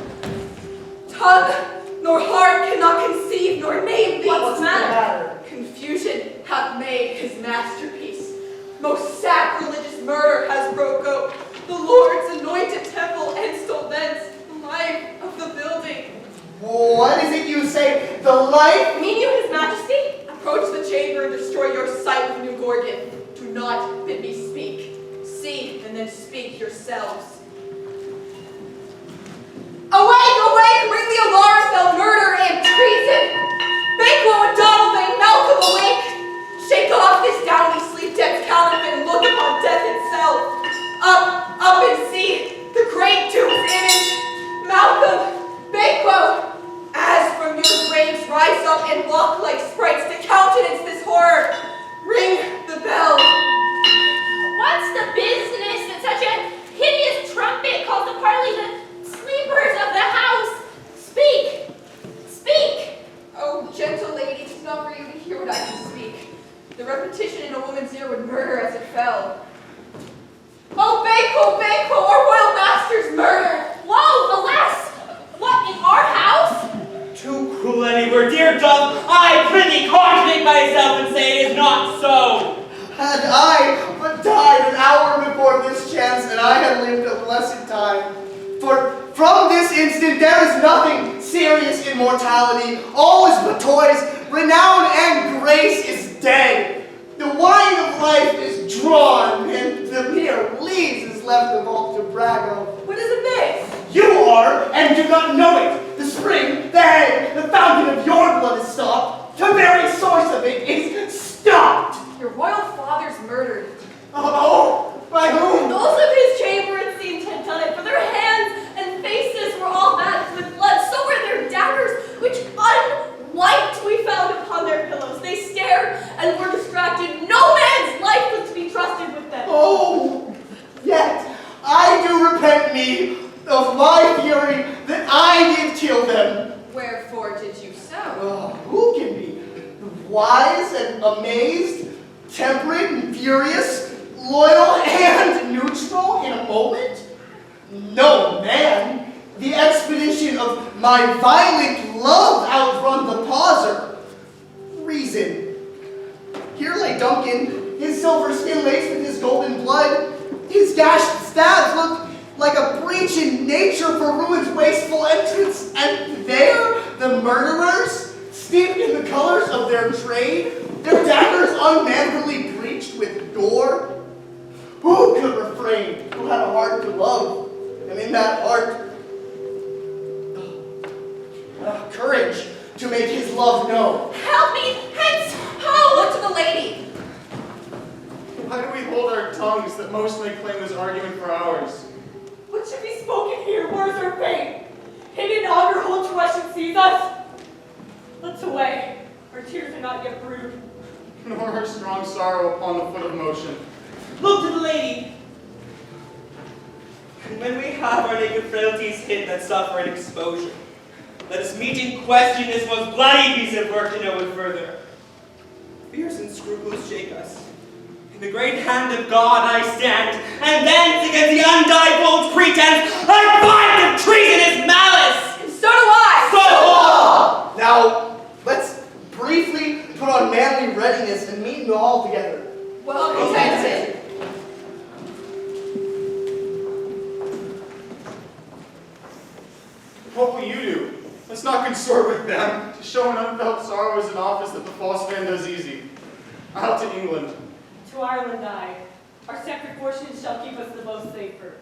Tongue nor heart cannot conceive nor name thee. What's the matter? Confusion hath made his masterpiece. Most sacrilegious murder has broke out. The Lord's anointed temple and stole thence the life of the building. What is it you say? The life? Mean you, his majesty? Approach the chamber and destroy your sight with new Gorgon. Do not bid me speak. See, and then speak yourselves. Awake, awake! Ring the alarm, thou murder and treason! Banquo and Donalbain, Malcolm, awake! Shake off this downy sleep-decked counterfeit and look upon death itself. Up and see the great tomb's image. Malcolm, Banquo, as from your graves rise up and walk like sprites to countenance this horror. Ring the bell. What's the business that such a hideous trumpet calls to parley the sleepers of the house? Speak! Speak! Oh, gentle lady, 'tis not for you to hear what I can speak. The repetition in a woman's ear would murder as it fell. Oh, Banquo, Banquo, our royal master's murdered! Whoa, alas! What, in our house? Too cruel any word, dear dove, I prithee contradict myself and say it is not so. Had I but died an hour before this chance, and I had lived a blessed time. For from this instant there is nothing serious in mortality. All is but toys. Renown and grace is dead. The wine of life is drawn, and the mere lees is left of all to brag of. What is amiss? You are, and do not know it. The spring, the head, the fountain of your blood is stopped. The very source of it is stopped. Your royal father's murdered. Oh, by whom? Those of his chamber, it seemed, had done it, for their hands and faces were all matted with blood. So were their daggers, which unwiped we found upon their pillows. They stared and were distracted. No man's life was to be trusted with them. Oh, yet I do repent me of my fury that I did kill them. Wherefore did you so? Who can be wise and amazed, temperate and furious, loyal and neutral in a moment? No man. The expedition of my violent love outrun the pauser. Reason. Here lay Duncan, his silver skin laced with his golden blood. His gashed stabs looked like a breach in nature for ruin's wasteful entrance. And there, the murderers, steeped in the colors of their trade, their daggers unmanfully breached with gore. Who could refrain, who had a heart to love, and in that heart, courage to make his love known? Help me! Hence! Ho! Look to the lady! Why do we hold our tongues that most may claim this argument for ours? What should be spoken here? Words or fame? Hidden honor hold trust and seize us? Let's away. Our tears are not yet brewed. Nor her strong sorrow upon the foot of motion. Look to the lady. When have our naked frailties hid that suffer an exposure. Let us meet and question this most bloody piece of work to know it further. Fears and scruples shake us. In the great hand of God I stand, and thence against the undivulged pretense I fight the treasonous malice! And so do I! So Now, let's briefly put on manly readiness and meet them all together. Well contented. What will you do? Let's not consort with them. To show an unfelt sorrow is an office that the false man does easy. Out to England. To Ireland I. Our separate fortunes shall keep us the most safer.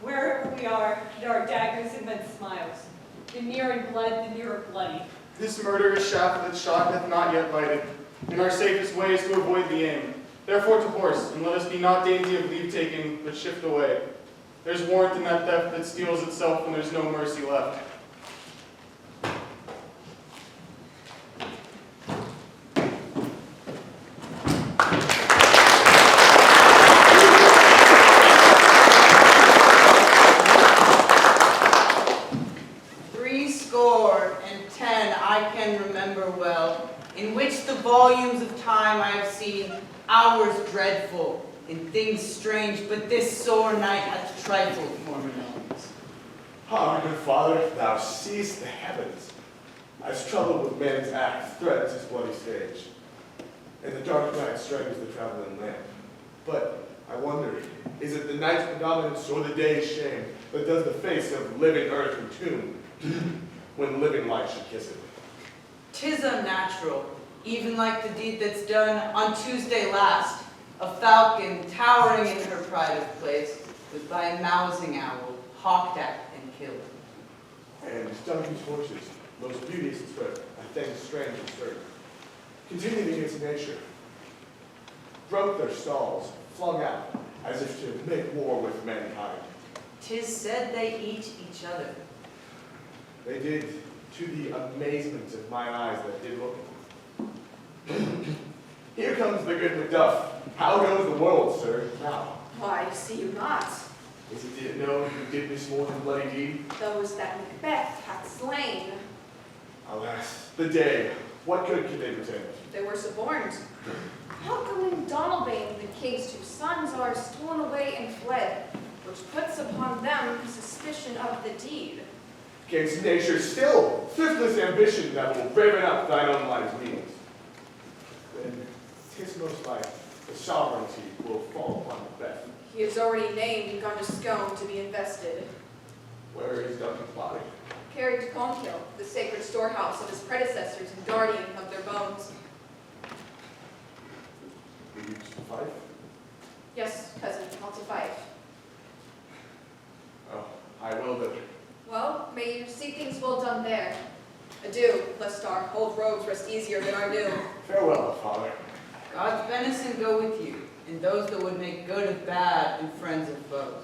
Wherever we are, there are daggers and men's smiles. The near in blood, the nearer bloody. This murderous shaft that shot hath not yet lighted, and our safest way is to avoid the aim. Therefore to horse, and let us be not dainty of leave-taking, but shift away. There's warrant in that theft that steals itself when there's no mercy left. I can remember well, in which the volumes of time I have seen hours dreadful and things strange, but this sore night hath trifled former knowings. Ah, good father, thou seest the heavens. As trouble with man's act threatens his bloody stage, and the dark night strikes the traveling lamp. But I wonder, is it the night's predominance or the day's shame that does the face of living earth entomb, when living light should kiss it? 'Tis unnatural, even like the deed that's done on Tuesday last, a falcon towering in her pride of place, was by a mousing owl hawked at and killed. And Duncan's horses, most beauteous in spirit, a thing strange and certain, continued against nature, broke their stalls, flung out, as if to make war with mankind. 'Tis said they eat each other. They did, to the amazement of my eyes that did look. Here comes the good Macduff. How goes the world, sir, now? Why, see you not. Is it known who did this more than bloody deed? Those that Macbeth hath slain. Alas, the day. What good could they pretend? They were suborned. How come in Donalbain the king's two sons are stolen away and fled, which puts upon them suspicion of the deed? Against nature still, thriftless ambition that will raven up thine own life's means. Then, 'tis most like the sovereignty will fall upon Macbeth. He is already named Gunduscone to be invested. Where is Duncan's body? Carried to Colmkill, the sacred storehouse of his predecessors and guardian of their bones. Will you to Fife? Yes, cousin, I'll to Fife. Oh, I will thither. Well, may you see things well done there. Adieu, lest our old robes rest easier than our new. Farewell, father. God's benison go with you, and those that would make good of bad and friends of foes.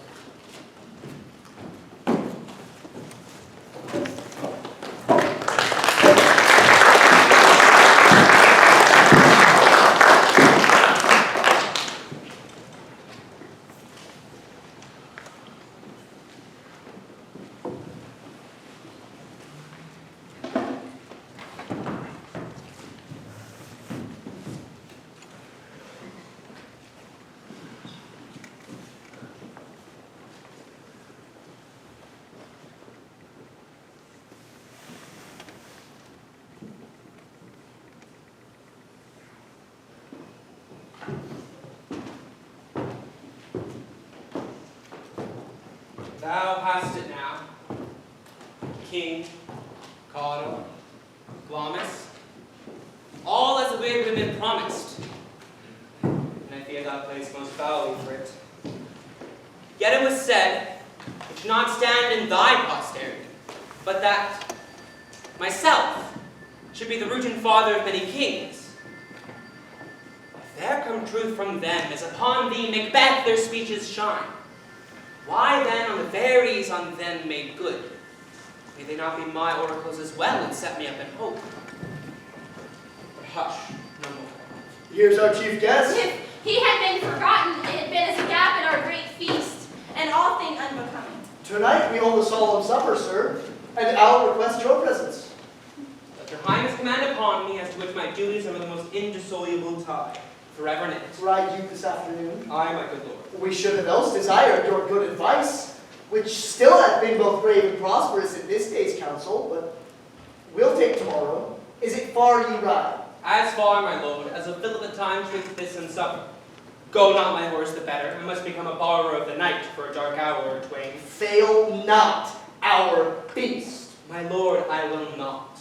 Thou hast it now, King, Cawdor, Glamis, all as we had been promised, and I fear thou playest most foully for it. Yet it was said, it should not stand in thy posterity, but that myself should be the root and father of many kings. If there come truth from them, as upon thee, Macbeth, their speeches shine, why then on the varies on them made good? May they not be my oracles as well, and set me up in hope? But hush, no more. Here's our chief guest. If he had been forgotten, it had been as a gap in our great feast, and all thing unbecoming. Turn night we hold a solemn supper, sir, and I'll request your presence. Let your highness command upon me, as to which my duties are the most indissoluble tie, forever knit. Ride you this afternoon. Aye, my good lord. We should have else desired your good advice, which still hath been both brave and prosperous in this day's council, but we'll take tomorrow. Is it far ye ride? As far, my lord, as a fill of the time twixt this and supper. Go not my horse the better, I must become a borrower of the night for a dark hour or twain. Fail not our feast. My lord, I will not.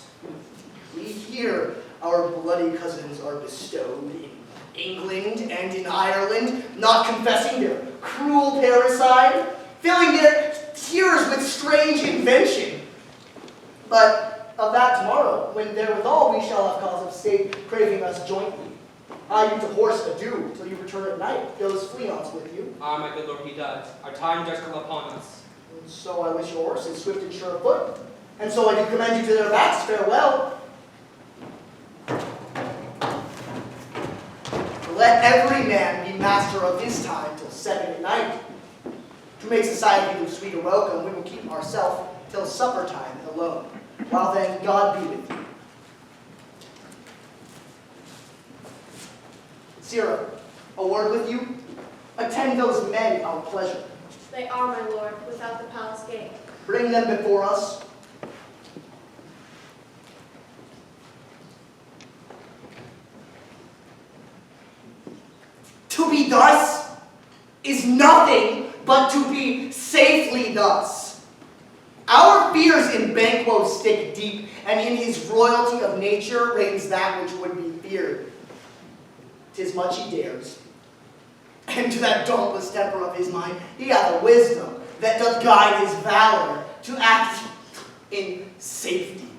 We hear our bloody cousins are bestowed in England and in Ireland, not confessing their cruel parricide, filling their tears with strange invention. But of that tomorrow, when therewithal we shall have cause of state craving us jointly. I you to horse adieu till you return at night. Goes Fleance with you. Ah, my good lord, he does. Our time does come upon us. And so I wish your horses swift and sure of foot. And so I do commend you to their backs. Farewell. Let every man be master of his time till 7 at night. To make society a sweeter welcome, we will keep ourselves till supper time alone. While then, God be with you. Sirrah, a word with you. Attend those men our pleasure. They are, my lord, without the palace gate. Bring them before us. To be thus is nothing but to be safely thus. Our fears in Banquo stick deep, and in his royalty of nature reigns that which would be feared. 'Tis much he dares, and to that dauntless temper of his mind he hath a wisdom that doth guide his valor to act in safety.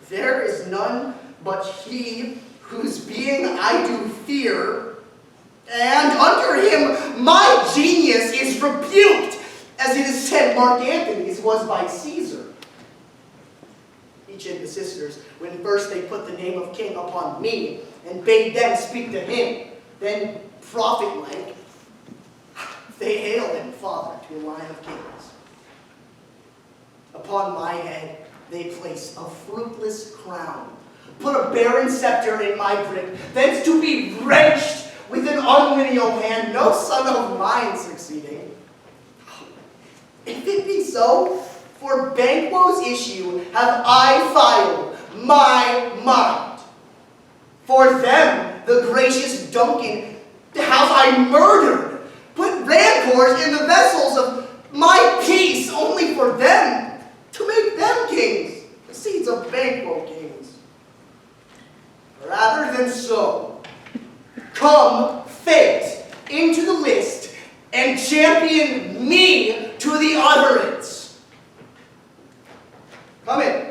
There is none but he whose being I do fear, and under him my genius is rebuked, as it is said Mark Antony's was by Caesar. Each of the sisters, when first they put the name of king upon me, and bade them speak to him, then prophet-like, they hailed him father to a line of kings. Upon my head they place a fruitless crown, put a barren scepter in my grip, thence to be wrenched with an unlineal hand, no son of mine succeeding. If it be so, for Banquo's issue have I filed my mind. For them, the gracious Duncan have I murdered, put rancors in the vessels of my peace, only for them, to make them kings, the seeds of Banquo kings. Rather than so, come fate into the list and champion me to the utterance. Come in.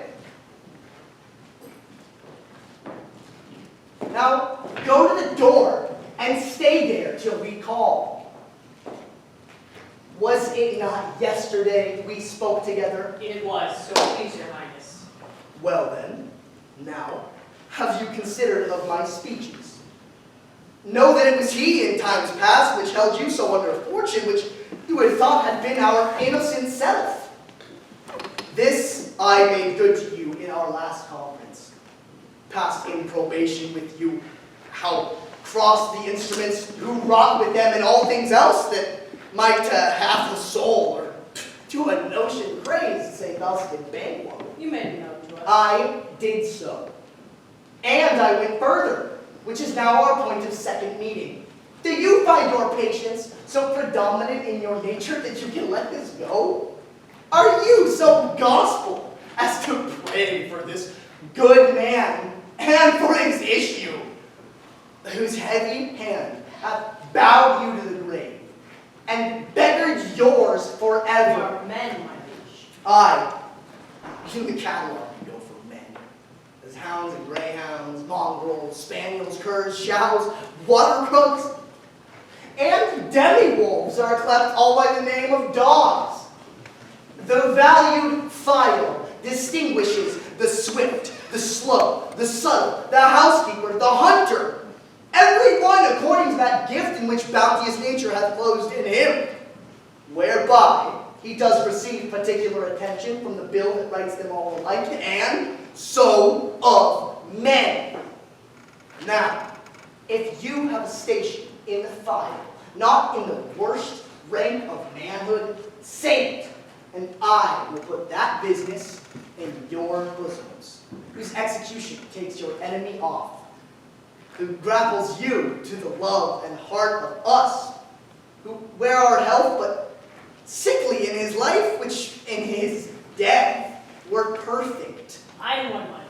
Now, go to the door and stay there till we call. Was it not yesterday we spoke together? It was, so please, your highness. Well then, now, have you considered of my speeches? Know that it was he in times past which held you so under fortune, which you had thought had been our innocent self. This I made good to you in our last conference. Passed in probation with you, how crossed the instruments, who wrought with them, and all things else that might have the soul, or to a notion crazed, say thus did Banquo. You made it known to us. I did so. And I went further, which is now our point of second meeting. Do you find your patience so predominant in your nature that you can let this go? Are you so gospel as to pray for this good man and for his issue, whose heavy hand hath bowed you to the grave and beggared yours forever? Our men, my liege. Aye, in the catalog you go for men. There's hounds and greyhounds, mongrels, spaniels, curs, chows, water crooks, and demi-wolves are cleft all by the name of dogs. The valued file distinguishes the swift, the slow, the subtle, the housekeeper, the hunter, every one according to that gift in which bounteous nature hath closed in him, whereby he does receive particular attention from the bill that writes them all alike, and so of men. Now, if you have a station in the file, not in the worst rank of manhood, say it, and I will put that business in your bosoms, whose execution takes your enemy off, who grapples you to the love and heart of us, who wear our health but sickly in his life, which in his death were perfect. I won my fate.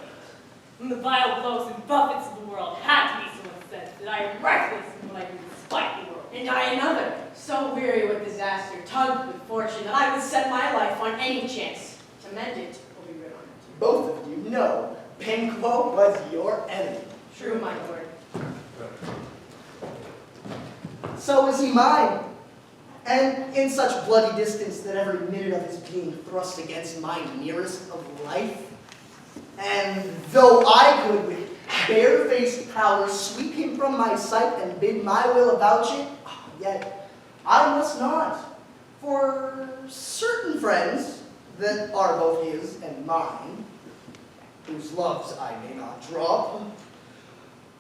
When the vile blows and buffets of the world had to be so incensed that I am reckless in what I do despite the world. And I another, so weary with disaster, tugged with fortune, that I would set my life on any chance to mend it or be rid of it. Both of you know Banquo was your enemy. True, my lord. So was he mine. And in such bloody distance that every minute of his being thrust against my nearest of life. And though I could with bare-faced power sweep him from my sight and bid my will avouch it, yet I must not. For certain friends that are both his and mine, whose loves I may not drop,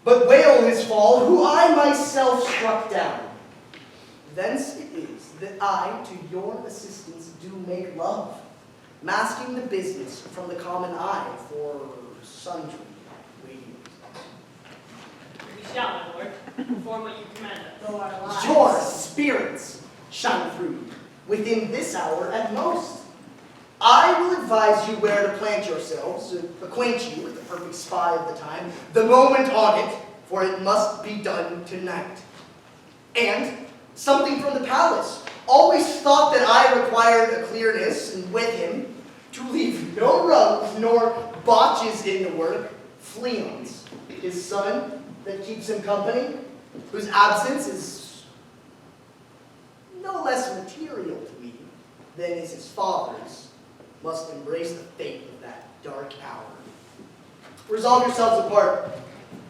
but wail his fall, who I myself struck down. Thence it is that I to your assistance do make love, masking the business from the common eye for sundry reasons. We shall, my lord, perform what you command us. Though our lives. Your spirits shine through within this hour at most. I will advise you where to plant yourselves, acquaint you with the perfect spy of the time, the moment on it, for it must be done tonight. And something from the palace. Always thought that I required a clearness, and with him, to leave no rubs nor botches in the work. Fleons, his son that keeps him company, whose absence is no less material to me than is his father's, must embrace the fate of that dark hour. Resolve yourselves apart.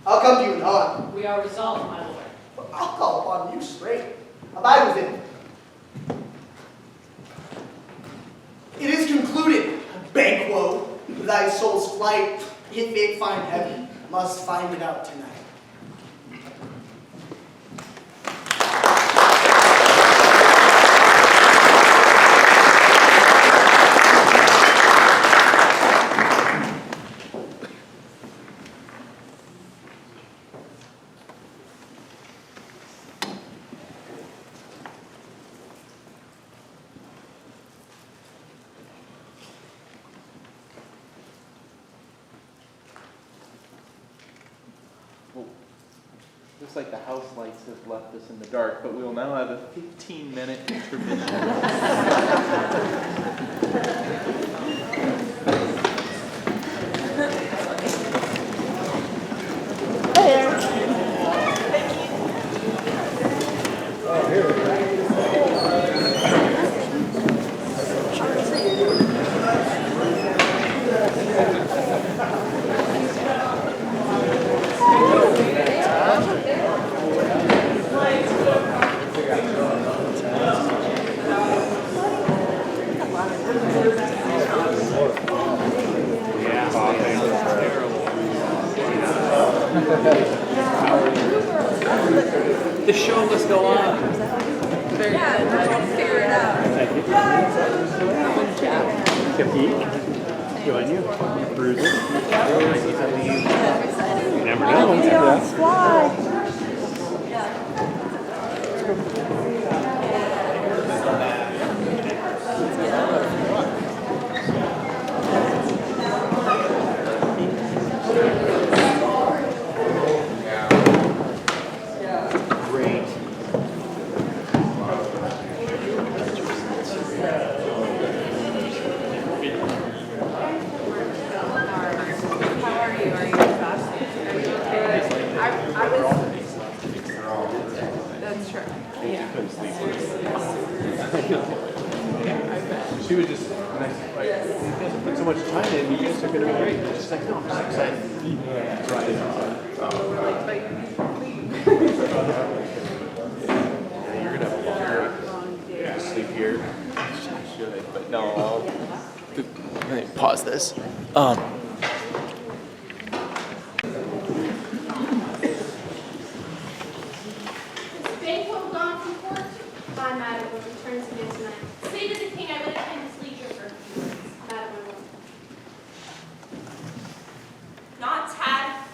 I'll come to you anon. We are resolved, my lord. I'll call upon you straight. Abide with him. It is concluded, Banquo, thy soul's flight, if it find heaven, must find it out tonight. Looks like the house lights have left us in the dark, but we will now have a 15-minute intermission. The show must go on. Yeah, we'll figure it out. Thank you. Capique. Join you. Bruiser. You never know. Yeah. She was just nice. Like, you guys have put so much time in. You guys are going to be great. She's like, no, I'm just excited. That's right. Yeah, you're going to have a long sleep here. Should. No. Let me pause this. Banquo gone from court? By Madam, will returns again tonight. Say to the king I would attend his leisure for a few words. Madam, I will. Not had,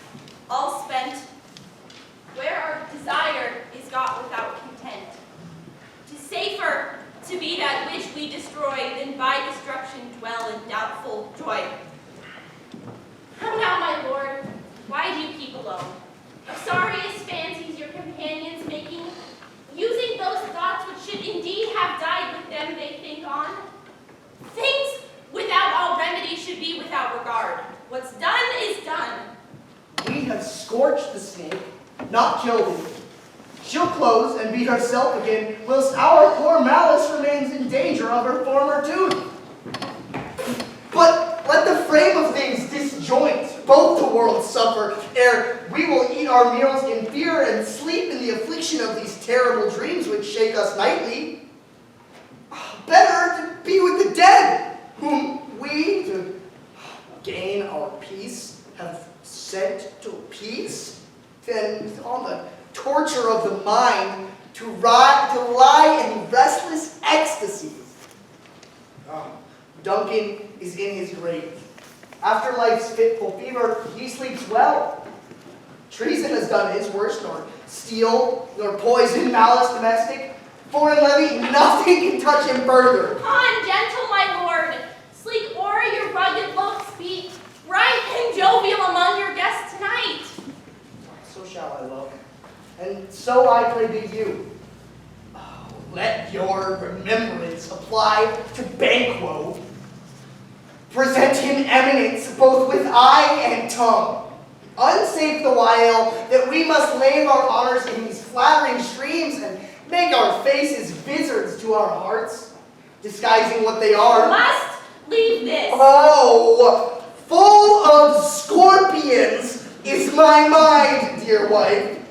all spent, where our desire is got without content. 'Tis safer to be that which we destroy than by destruction dwell in doubtful joy. How now, my lord, why do you keep alone? Of sorriest fancies your companions making, using those thoughts which should indeed have died with them they think on? Things without all remedy should be without regard. What's done is done. We have scorched the snake, not killed it. She'll close and be herself again, whilst our poor Malice remains in danger of her former tooth. But let the frame of things disjoint, both the worlds suffer, ere we will eat our meals in fear and sleep in the affliction of these terrible dreams which shake us nightly. Better to be with the dead, whom we, to gain our peace, have sent to peace, than on the torture of the mind to lie in restless ecstasy. Duncan is in his grave. After life's fitful fever, he sleeps well. Treason has done his worst, nor steel, nor poison, malice domestic. Foreign levy, nothing can touch him further. On, gentle my lord, sleek o'er your rugged looks, be bright and jovial among your guests tonight. So shall I, love. And so I pray bid you. Oh, let your remembrance apply to Banquo. Present him eminence both with eye and tongue. Unsafe the while that we must lave our honors in these flattering streams and make our faces vizards to our hearts, disguising what they are. You must leave this. Oh, full of scorpions is my mind, dear wife.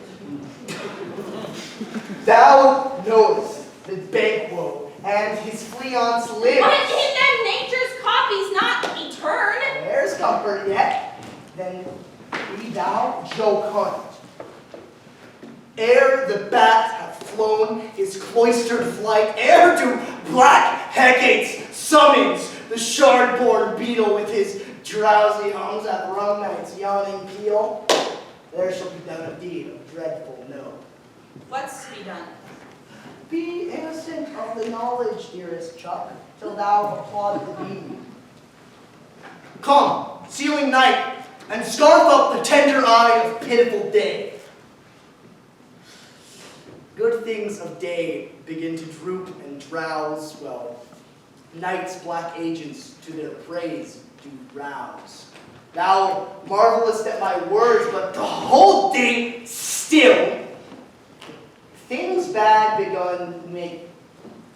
Thou knowest that Banquo and his fiancé lives. But in them nature's copies not etern. There's comfort yet. Then be thou jocund. Ere the bat hath flown his cloistered flight, ere to black Hecate's summons the shard-born beetle with his drowsy hums at rum night's yawning peal, there shall be done a deed of dreadful no. What's to be done? Be innocent of the knowledge, dearest Chuck, till thou applaud the deed. Come, sealing night, and scarf up the tender eye of pitiful day. Good things of day begin to droop and drowse, while night's black agents to their praise do rouse. Thou marvelest at my words, but hold thee still. Things bad begun make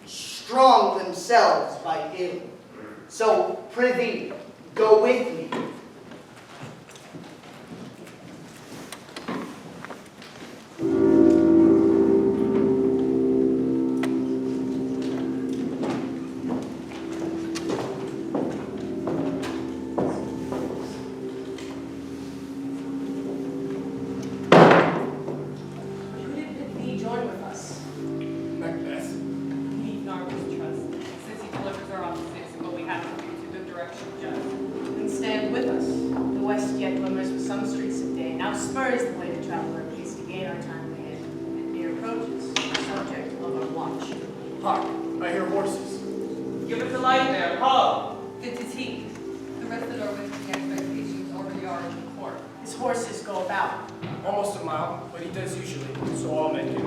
strong themselves by ill. So prithee, go with me. Macbeth. Need Narwhal's trust, since he delivers our offices, but we have to move to the direction of justice. And stand with us. The west yet glimmers with some streaks of day. Now spurs the way to traveler peace to gain our time ahead. And near approaches, the subject of our watch. Hark, I hear horses. Give us a light there, ho! It is he. The rest of our waiting expectations already are in the court. His horses go about. Almost a mile, but he does usually, so I'll make it.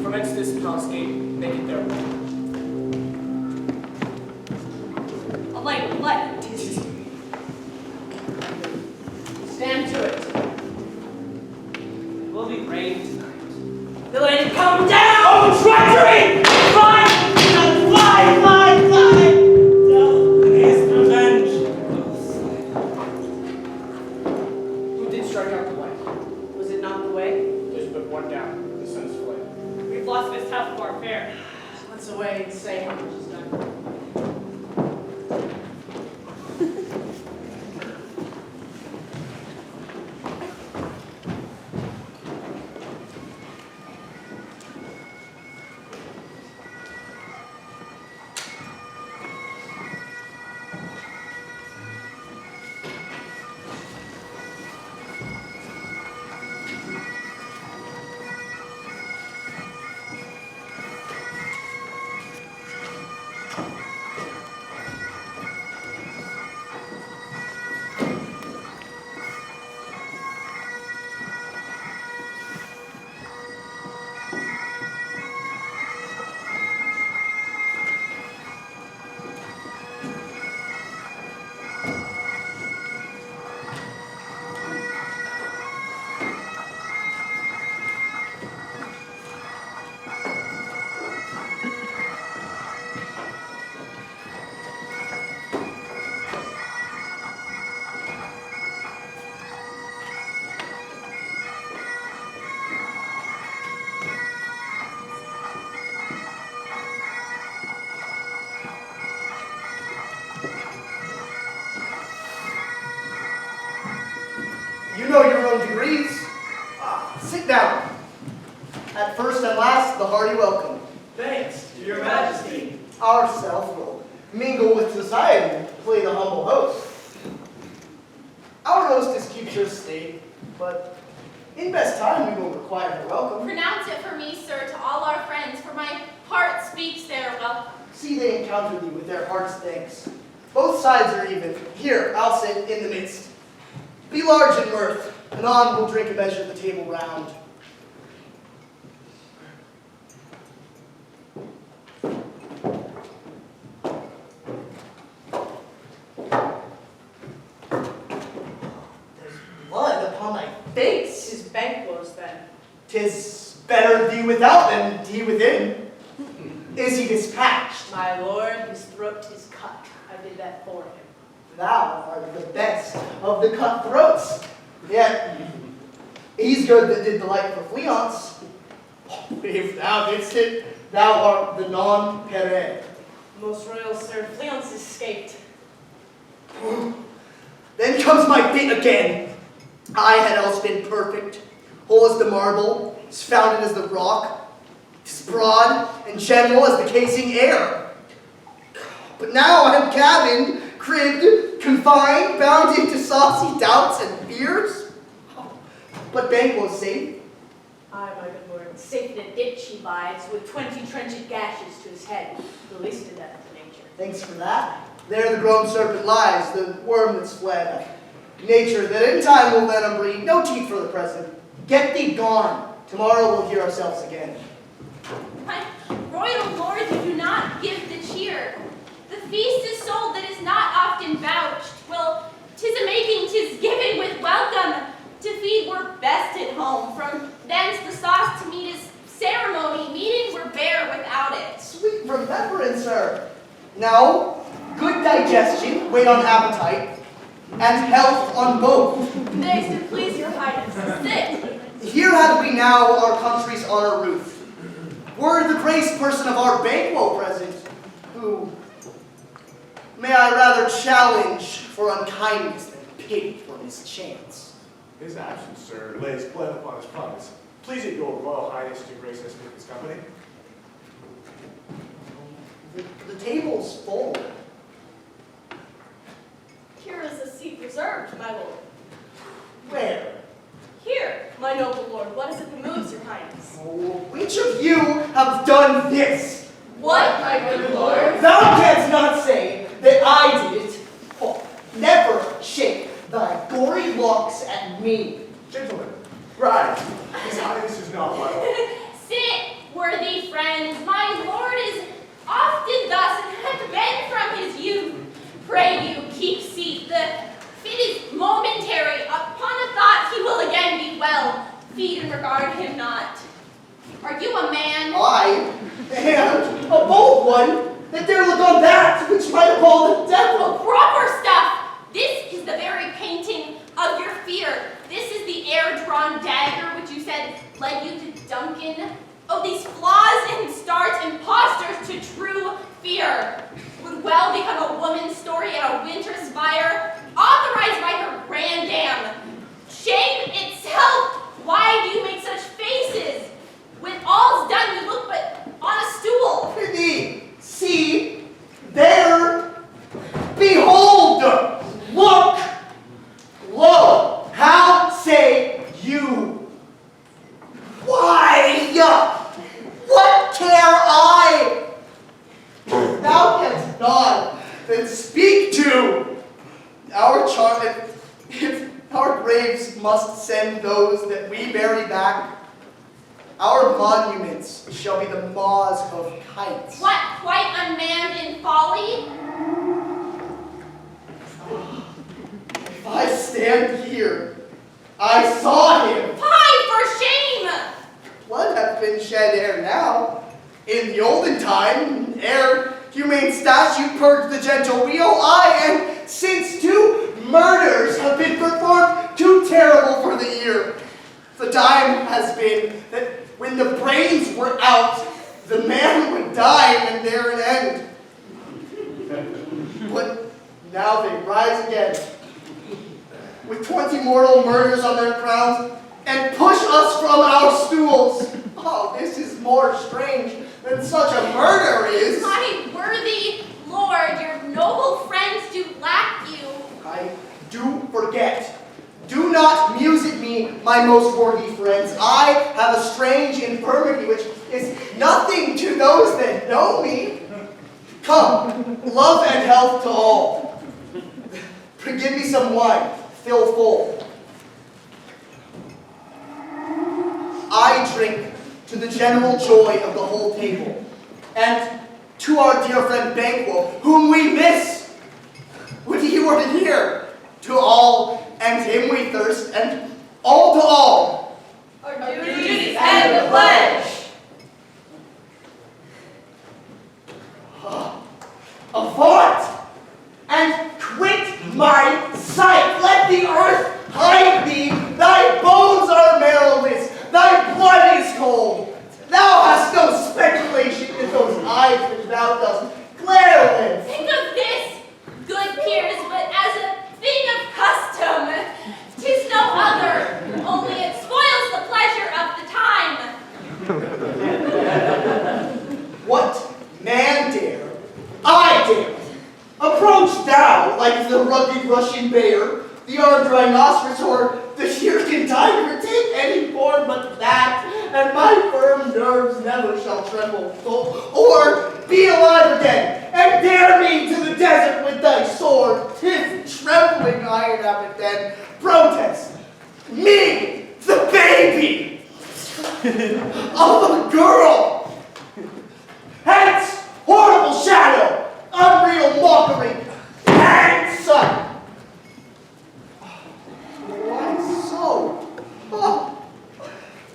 From hence this palace gate, make it their way. A light, Tis he. Stand to it. It will be rain tonight. The lady come down! Oh, treachery! Fly! Fly, fly, fly! Tell his revenge. Who did strike out the light? Was it not the way? There's but one down. The sun's fled. We've lost this half of our fare. Let's away and say how much is done. the hearty welcome. Thanks to your majesty. Ourself will mingle with society and play the humble host. Our hostess keeps her state, but in best time we will require her welcome. Pronounce it for me, sir, to all our friends, for my heart speaks their welcome. See they encounter thee with their heart's thanks. Both sides are even. Here, I'll sit in the midst. Be large in mirth. Anon we'll drink and measure the table round. There's blood upon my face. 'Tis Banquo's then. 'Tis better thee without than thee within. Is he dispatched? My lord, his throat is cut. I did that for him. Thou art the best of the cutthroats. Yet, he's good that did the like for Fleance. If thou didst it, thou art the non-pere. Most royal sir, Fleance escaped. Then comes my bit again. I had else been perfect, whole as the marble, as founded as the rock, as broad and general as the casing air. But now I'm cabined, cribbed, confined, bound into saucy doubts and fears. But Banquo's safe. Aye, my good lord. Safe in a ditch he bides, with 20 trenchant gashes to his head, the least of death to nature. Thanks for that. There the grown serpent lies, the worm that's fled. Nature that in time will venom breed, no teeth for the present. Get thee gone. Tomorrow we'll hear ourselves again. My royal lord, you do not give the cheer. The feast is sold that is not often vouched. Well, 'tis a making, 'tis given with welcome. To feed were best at home. From thence the sauce to meat is ceremony. Meeting were bare without it. Sweet remembrance, sir. Now, good digestion, wait on appetite, and health on both. Thanks to please your highness. Sit. Here had we now our country's honor roofed. Were the graced person of our Banquo present, who, may I rather challenge for unkindness than pity for mischance. His absence, sir, lays blame upon his promise. Please it your royal highness to grace us with his company. The table's full. Here is a seat reserved, my lord. Where? Here, my noble lord. What is it that moves your highness? Oh, which of you have done this? What, my good lord? Thou canst not say that I did it. Oh, never shake thy gory locks at me. Gentlemen, rise. His highness is not well. Sit, worthy friends. My lord is often thus and hath been from his youth. Pray you, keep seat. The fit is momentary. Upon a thought he will again be well. Feed and regard him not. Are you a man? I am a bold one that dare look on that which might appall the devil. Oh, proper stuff. This is the very painting of your fear. This is the air-drawn dagger which you said led you to Duncan. Oh, these flaws and starts impostors to true fear. Would well become a woman's story at a winter's fire, authorized by her grandam. Shame itself! Why do you make such faces? When all's done, you look but on a stool. Prithee, see, there, behold, look, lo, how say you? Why, what care I? Thou canst not, then speak to our charm. If our graves must send those that we bury back, our monuments shall be the maws of kites. What, quite unmanned in folly? If I stand here, I saw him. Fie for shame! Blood hath been shed ere now. In the olden time, ere humane statute purged the gentle wheel, I and since 2 murders have been performed, too terrible for the ear. The time has been that when the brains were out, the man would die and there an end. But now they rise again, with 20 mortal murders on their crowns, and push us from our stools. Oh, this is more strange than such a murder is. My worthy lord, your noble friends do lack you. I do forget. Do not muse at me, my most worthy friends. I have a strange infirmity which is nothing to those that know me. Come, love and health to all. Give me some wine, fill full. I drink to the general joy of the whole table, and to our dear friend Banquo, whom we miss. Would he were to hear, to all and him we thirst, and all to all. Our duties and the pledge. Avaunt! And quit my sight! Let the earth hide thee! Thy bones are marrowless, thy blood is cold. Thou hast no speculation in those eyes which thou dost glare with. Think of this, good peers, but as a thing of custom. 'Tis no other, only it spoils the pleasure of the time. What man dare? I dare. Approach thou like the rugged Russian bear, the armed rhinoceros, or the Hyrcan tiger. Take any form but that, and my firm nerves never shall tremble. Or be alive again, and dare me to the desert with thy sword. If trembling iron have it then, protest. Me, the baby of a girl. Hence, horrible shadow, unreal mockery, and son. Why so? Oh,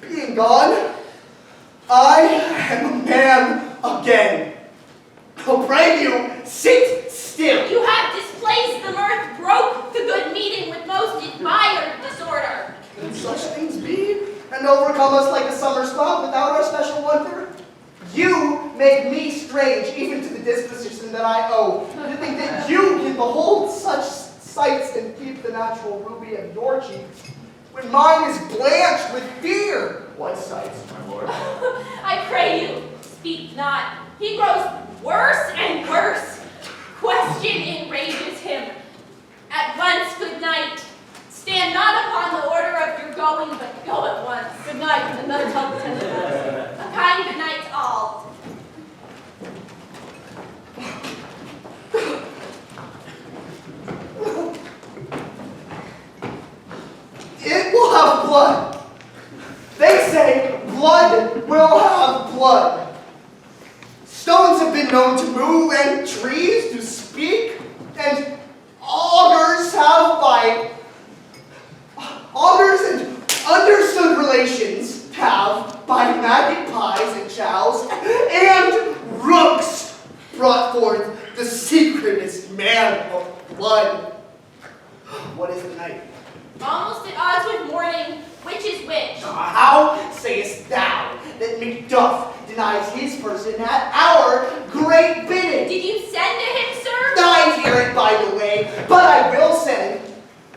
being gone, I am a man again. Oh, pray you, sit still. You have displaced the mirth, broke the good meeting with most admired disorder. Can such things be, and overcome us like a summer spot without our special wonder? You make me strange, even to the disposition that I owe. To think that you can behold such sights and keep the natural ruby of your cheeks, when mine is blanched with fear. What sights, my lord? I pray you, speak not. He grows worse and worse. Question enrages him. At once, good night. Stand not upon the order of your going, but go at once. Good night, and better tell the tenant. A kind good night to all. It will have blood. They say blood will have blood. Stones have been known to move, and trees to speak, and augurs and understood relations have by magpies and chows and rooks brought forth the secretest man of blood. What is the night? Almost at odds with morning, which is which? How sayest thou that Macduff denies his person at our great bidding? Did you send to him, sir? I hear it, by the way, but I will send.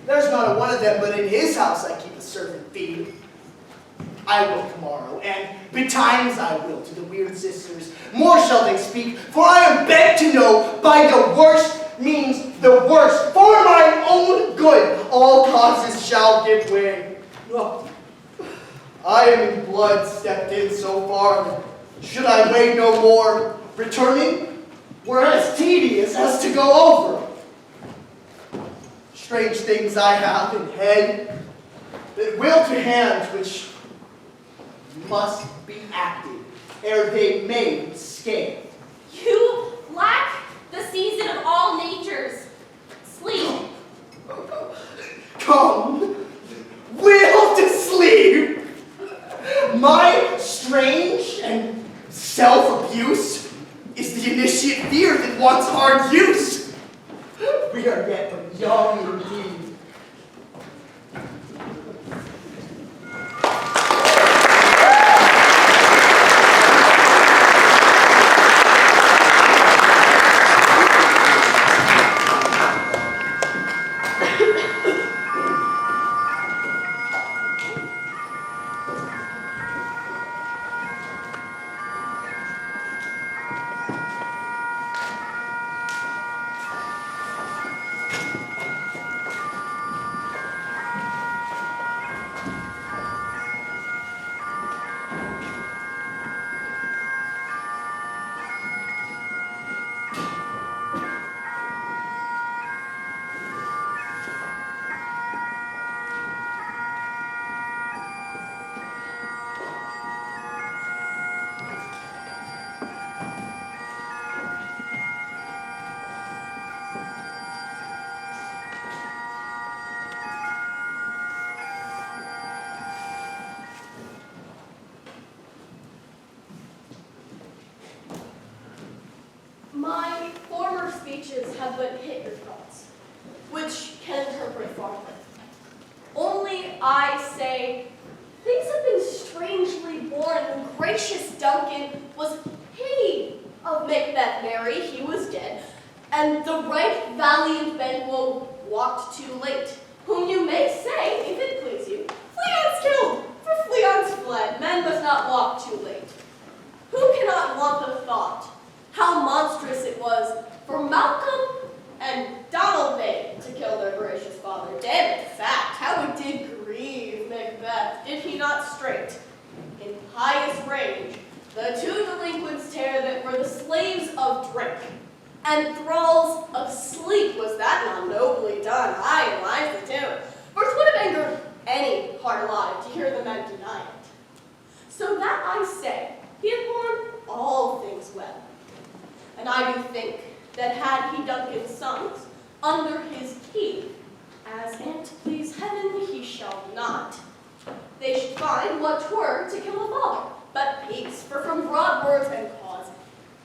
There's not a one of them, but in his house I keep a servant feed. I will tomorrow, and betimes I will to the weird sisters. More shall they speak, for I am bent to know by the worst means the worst. For my own good, all causes shall give way. Oh, I am in blood stepped in so far that should I wait no more, returning were as tedious as to go over. Strange things I have in head, that will to hands which must be acted ere they may scale. You lack the season of all natures. Sleep. Come, will to sleep. My strange and self-abuse is the initiate fear that wants hard use. We are yet but young indeed. speeches have but hit your thoughts, which can interpret farther. Only I say, things have been strangely born when gracious Duncan was pity of Macbeth merry, he was dead, and the right valiant Benbow walked too late, whom you may say, if it please you, Fleon's killed, for Fleon's fled, men must not walk too late. Who cannot want the thought how monstrous it was for Malcolm and Donalbain to kill their gracious father? Damn it, fact, how it did grieve Macbeth, did he not straight? In pious rage, the two delinquents tear that were the slaves of drink, and thralls of sleep. Was that not nobly done? Aye, Eliza too. For 'twould have angered any heart alive to hear the men deny it. So that I say, he had borne all things well. And I do think that had he Duncan's sons under his key, as and please heaven he shall not, they should find what 'twere to kill a father, but peace, for from broad words and cause,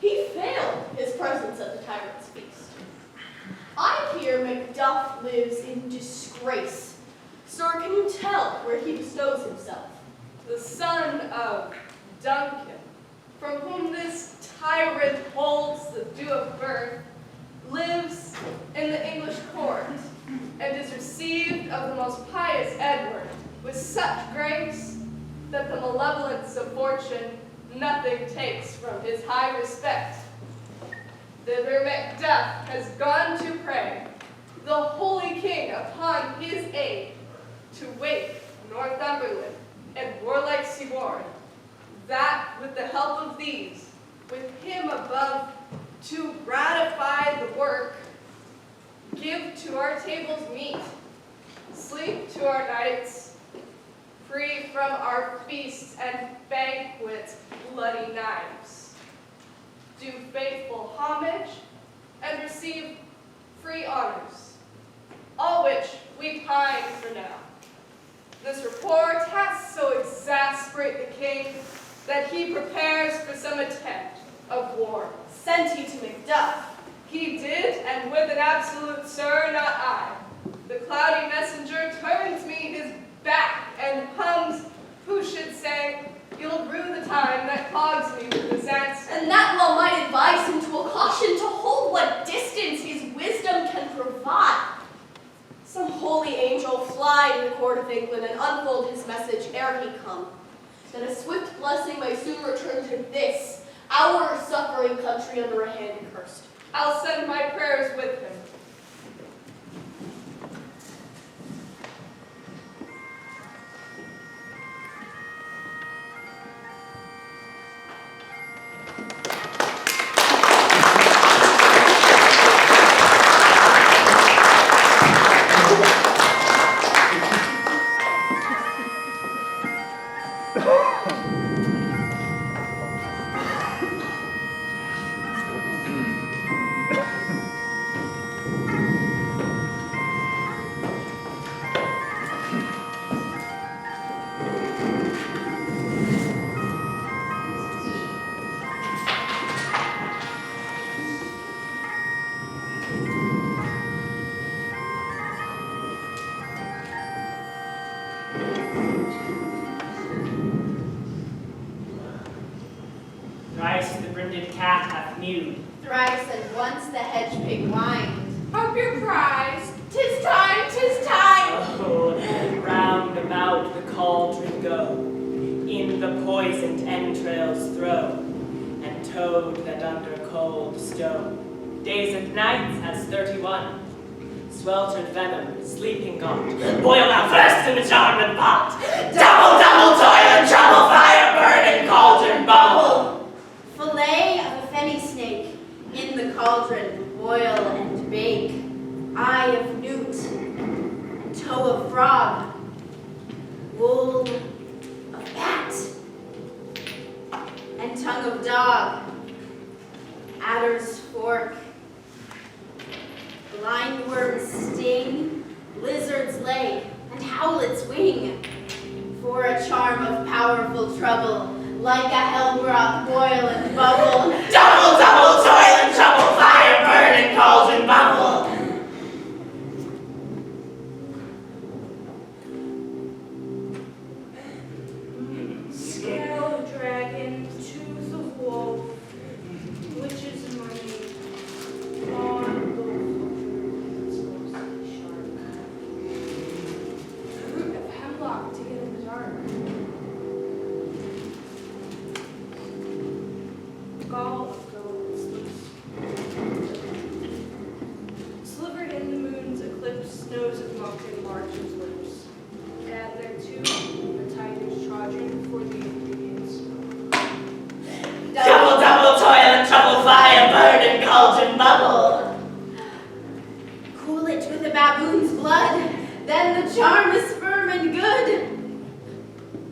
he failed his presence at the tyrant's feast. I hear Macduff lives in disgrace. Sir, can you tell where he bestows himself? The son of Duncan, from whom this tyrant holds the due of birth, lives in the English court, and is received of the most pious Edward with such grace that the malevolence of fortune nothing takes from his high respect. Thither Macduff has gone to pray, the holy king upon his aid, to wake Northumberland and warlike Seward, that with the help of these, with him above, to ratify the work, give to our tables meat, sleep to our nights, free from our feasts and banquets bloody knives, do faithful homage, and receive free honors, all which we pine for now. This report hath so exasperate the king that he prepares for some attempt of war. Sent he to Macduff? He did, and with an absolute sir, not I. The cloudy messenger turns me his back and hums, who should say, you'll rue the time that clogs me with this answer. And that law might advise him to a caution to hold what distance his wisdom can provide. Some holy angel fly to the court of England and unfold his message ere he come, that a swift blessing may soon return to this, our suffering country under a hand accursed. I'll send my prayers with him. Thrice the brinded cat hath mewed. Thrice and once the hedge pig whined. Harp your cries, 'Tis time, 'tis time! Oh, round about the cauldron go, in the poisoned entrails throw, and toad that under cold stone, days and nights has 31. Sweltered venom, sleeping got, boil thou first in the charmed pot. Double, double toil and trouble, fire, burning cauldron, bubble. Fillet of a fenny snake, in the cauldron boil and bake. Eye of newt, and toe of frog, wool of bat, and tongue of dog, adder's fork, blind worm's sting, lizard's leg, and howlet's wing, for a charm of powerful trouble, like a hell broth boil and bubble. Double, double toil and trouble, fire, burning cauldron. than cauldron bubble. Cool it with a baboon's blood, then the charm is firm and good.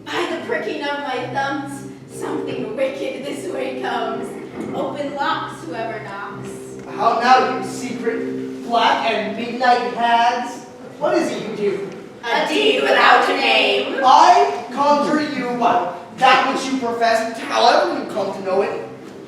By the pricking of my thumbs, something wicked this way comes. Open locks, whoever knocks. How now, you secret, black and midnight hags? What is it you do? A deed without a name. I conjure you by that which you profess, however you come to know it.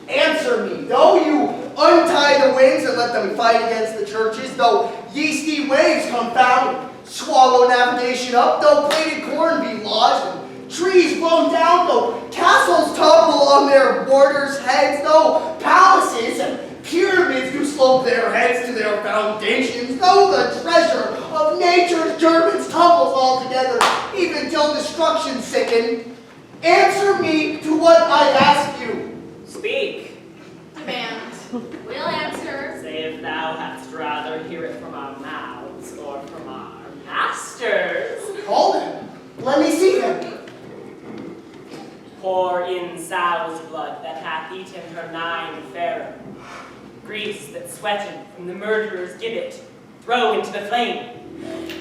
Answer me, though you untie the winds and let them fight against the churches, though yeasty waves confound, swallow navigation up, though plated corn be lodged, and trees blown down, though castles topple on their borders' heads, though palaces and pyramids do slope their heads to their foundations, though the treasure of nature's Germans tumbles altogether, even till destruction sicken. Answer me to what I ask you. Speak. Demand. We'll answer. Say if thou hadst rather hear it from our mouths or from our masters. Call them. Let me see them. Pour in sow's blood that hath eaten her 9 pharaoh. Grease that sweated from the murderer's gibbet, throw into the flame.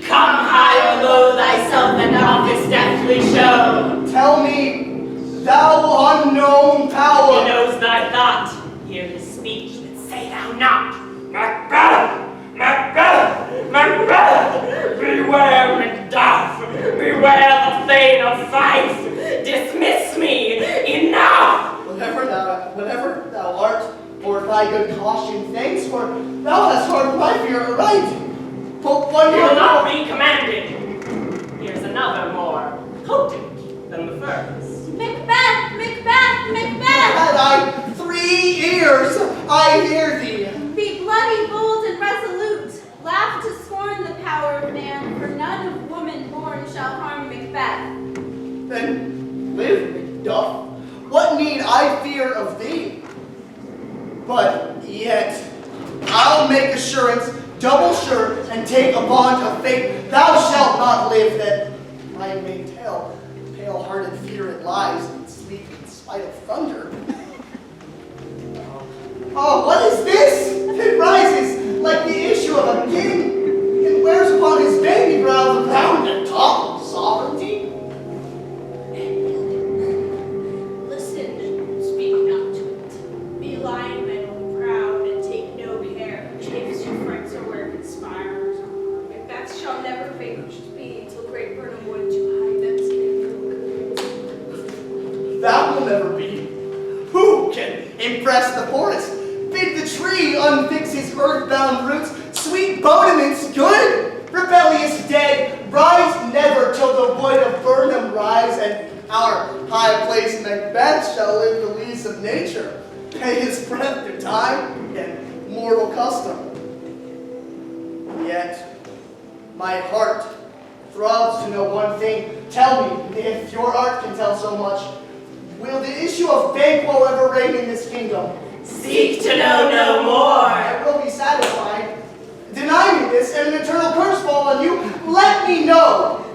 Come high or low thyself and office deftly show. Tell me, thou unknown power. He knows thy thought. Hear his speech, but say thou not. Macbeth! Macbeth! Macbeth! Beware Macduff! Beware the Thane of Fife! Dismiss me! Enough! Whatever thou art, for thy good caution, thanks, for thou hast heard my fear aright. But one will not be commanded. Here's another more potent than the first. Macbeth! Macbeth! Macbeth! Had I 3 ears, I hear thee. Be bloody, bold, and resolute. Laugh to scorn the power of man, for none of woman born shall harm Macbeth. Then live, Macduff. What need I fear of thee? But yet, I'll make assurance, double sure, and take a bond of faith. Thou shalt not live, that I may tell pale-hearted fear it lies, and sleep in spite of thunder. Oh, what is this? It rises like the issue of a king, and wears upon his baby brow the round and top of sovereignty. Listen, speak not to it. Be lying men proud, and take no care. Chafes your friends or where conspirers are. Macbeth shall never favour speed till great Burnham would to hide them skin. That will never be. Who can impress the forest? Bid the tree unfix his earthbound roots. Sweet bodements good. Rebellious dead, rise never till the wood of Burnham rise, and our high-placed Macbeth shall live the lease of nature, pay his breath to time and mortal custom. Yet my heart throbs to know one thing. Tell me, if your art can tell so much, will the issue of Banquo ever reign in this kingdom? Seek to know no more. I will be satisfied. Deny me this, and an eternal curse fall on you. Let me know.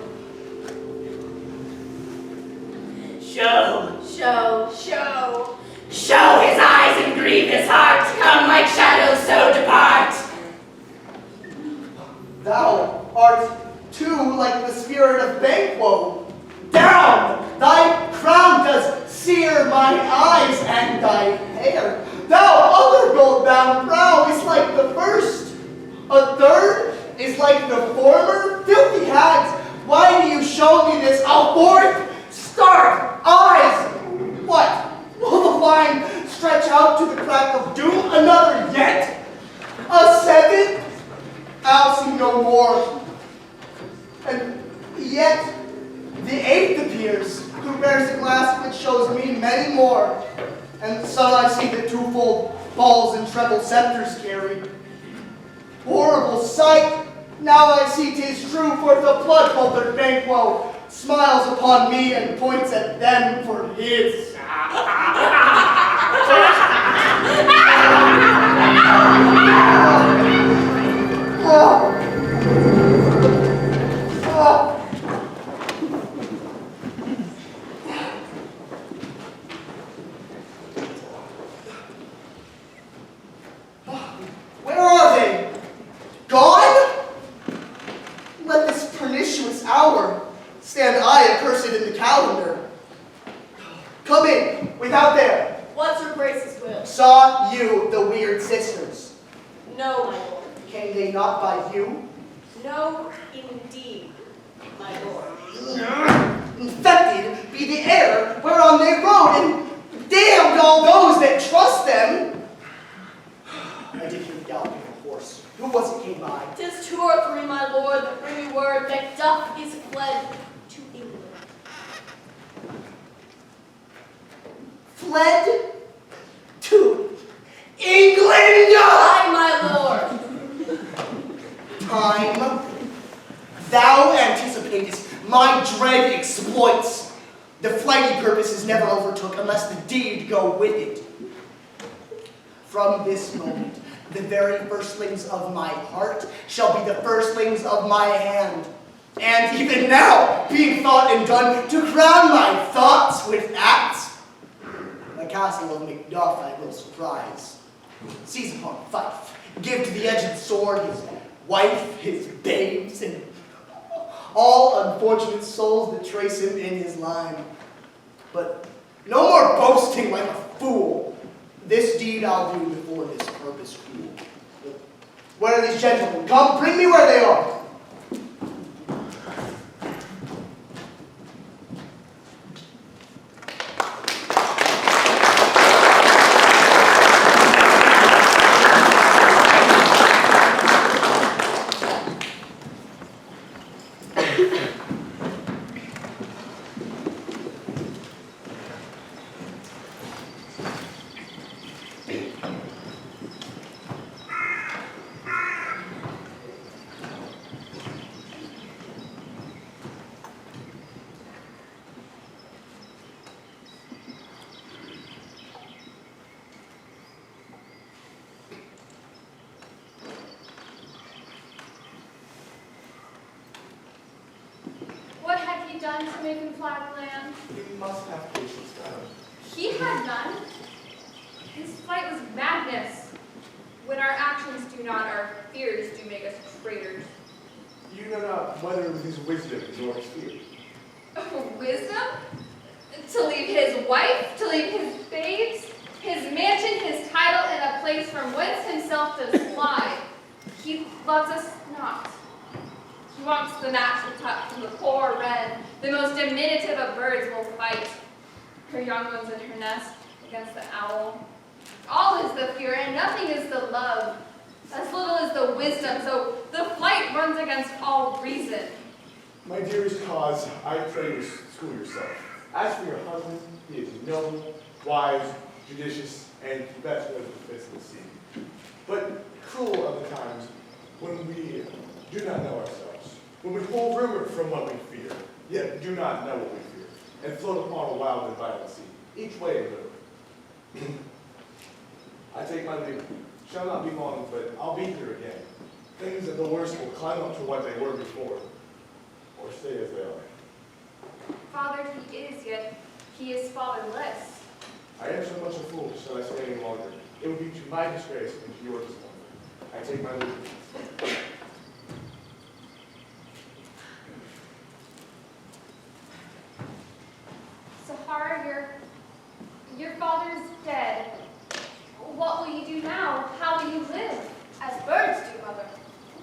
Show. Show. Show. Show his eyes and grieve his heart. Come like shadows, so depart. Thou art too like the spirit of Banquo. Down! Thy crown does sear my eyes, and thy hair. Thou other gold-bound brow is like the first. A third is like the former. Filthy hags, why do you show me this? A fourth, stark eyes. What? Will the line stretch out to the crack of doom? Another yet? A seventh? I'll see no more. And yet, the eighth appears, who bears a glass which shows me many more. And the sun I see the twofold balls and treble scepters carry. Horrible sight! Now I see 'tis true, for the blood-cultured Banquo smiles upon me and points at them for his. you the weird sisters? No, my lord. Came they not by you? No, indeed, my lord. Infected be the air whereon they rode, and damned all those that trust them. I did hear the galloping of a horse. Who was it came by? 'Tis 2 or 3, my lord, that bring me word Macduff is fled to England. Fled to England! Aye, my lord. Time. Thou anticipatest my dread exploits. The flighty purposes never overtook unless the deed go with it. From this moment, the very firstlings of my heart shall be the firstlings of my hand. And even now, being thought and done, to crown my thoughts with acts, the castle of Macduff I will surprise. Seize upon Fife, give to the edged sword his wife, his babes, and all unfortunate souls that trace him in his line. But no more boasting like a fool. This deed I'll do before this purpose cool. Where are these gentlemen? Come, bring me where they are. What had he done to make him fly the land? You must have patience, madam. He had none. His flight was madness. When our actions do not, our fears do make us traitors. You know not whether it was his wisdom nor his fear. Wisdom? To leave his wife, to leave his babes, his mansion, his title, and a place from whence himself does fly. He loves us not. He wants the natural touch from the poor wren. The most diminutive of birds will fight her young ones in her nest against the owl. All is the fear, and nothing is the love. As little as the wisdom, so the flight runs against all reason. My dearest cause, I pray you school yourself. As for your husband, he is noble, wise, judicious, and the best of the fits of the sea. But cruel are the times when we do not know ourselves, when we hold rumor from what we fear, yet do not know what we fear, and float upon a wild and violent sea, each way a river. I take my leave. Shall not be long, but I'll be here again. Things at the worst will climb up to what they were before, or stay as they are. Fathered he is, yet he is fatherless. I am so much a fool, shall I stay any longer? It would be to my disgrace and to your disappointment. I take my leave. Sahara, your father is dead. What will you do now? How will you live? As birds do, mother.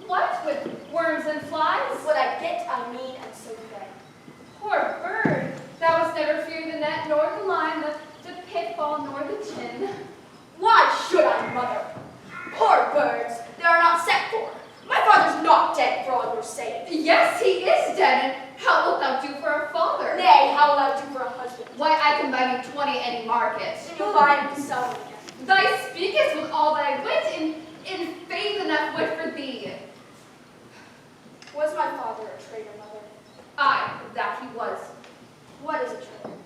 What, with worms and flies? What I get, I mean, and so do they. Poor bird, thou hast never feared the net, nor the line, the pitfall, nor the chin. Why should I, mother? Poor birds, they are not set for. My father's not dead, for all your sake. Yes, he is dead, and how wilt thou do for a father? Nay, how will I do for a husband? Why, I can buy me 20 any market. Then you'll buy and sell them again. Thy speakest with all thy wit, in faith enough wit for thee. Was my father a traitor, mother? Aye, that he was. What is a traitor?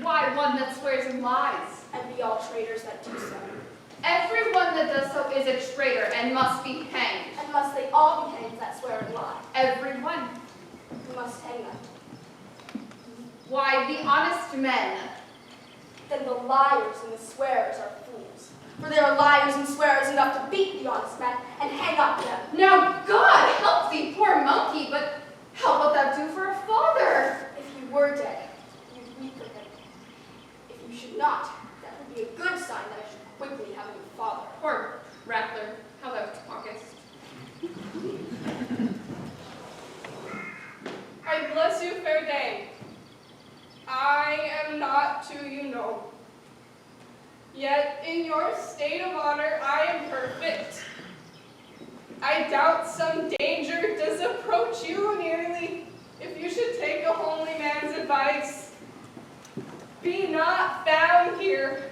Why, one that swears and lies. And be all traitors that do so. Everyone that does so is a traitor and must be hanged. And must they all be hanged that swear and lie? Everyone. We must hang them. Why, the honest men. Then the liars and the swearers are fools. For there are liars and swearers enough to beat the honest men and hang up them. Now God help thee, poor monkey, but how wilt thou do for a father? If he were dead, you'd weep for him. If you should not, that would be a good sign that I should quickly have a good father. Or rattler, how thou talkest. I bless you, fair dame. I am not to you know. Yet in your state of honor I am perfect. I doubt some danger does approach you nearly, if you should take a homely man's advice. Be not found here,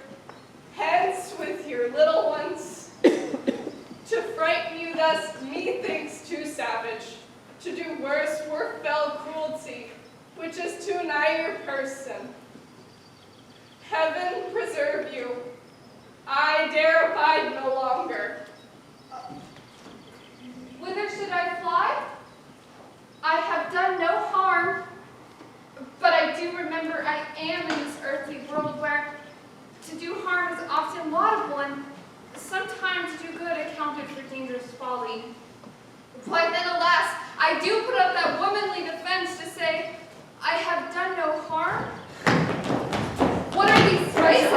hence with your little ones. To frighten you thus, methinks too savage. To do worse were fell cruelty, which is too nigh your person. Heaven preserve you. I dare abide no longer. Whither should I fly? I have done no harm, but I do remember I am in this earthly world where to do harm is often laudable and sometimes to do good accounted for dangerous folly. Why then, alas, I do put up that womanly defense to say, I have done no harm. What are these places?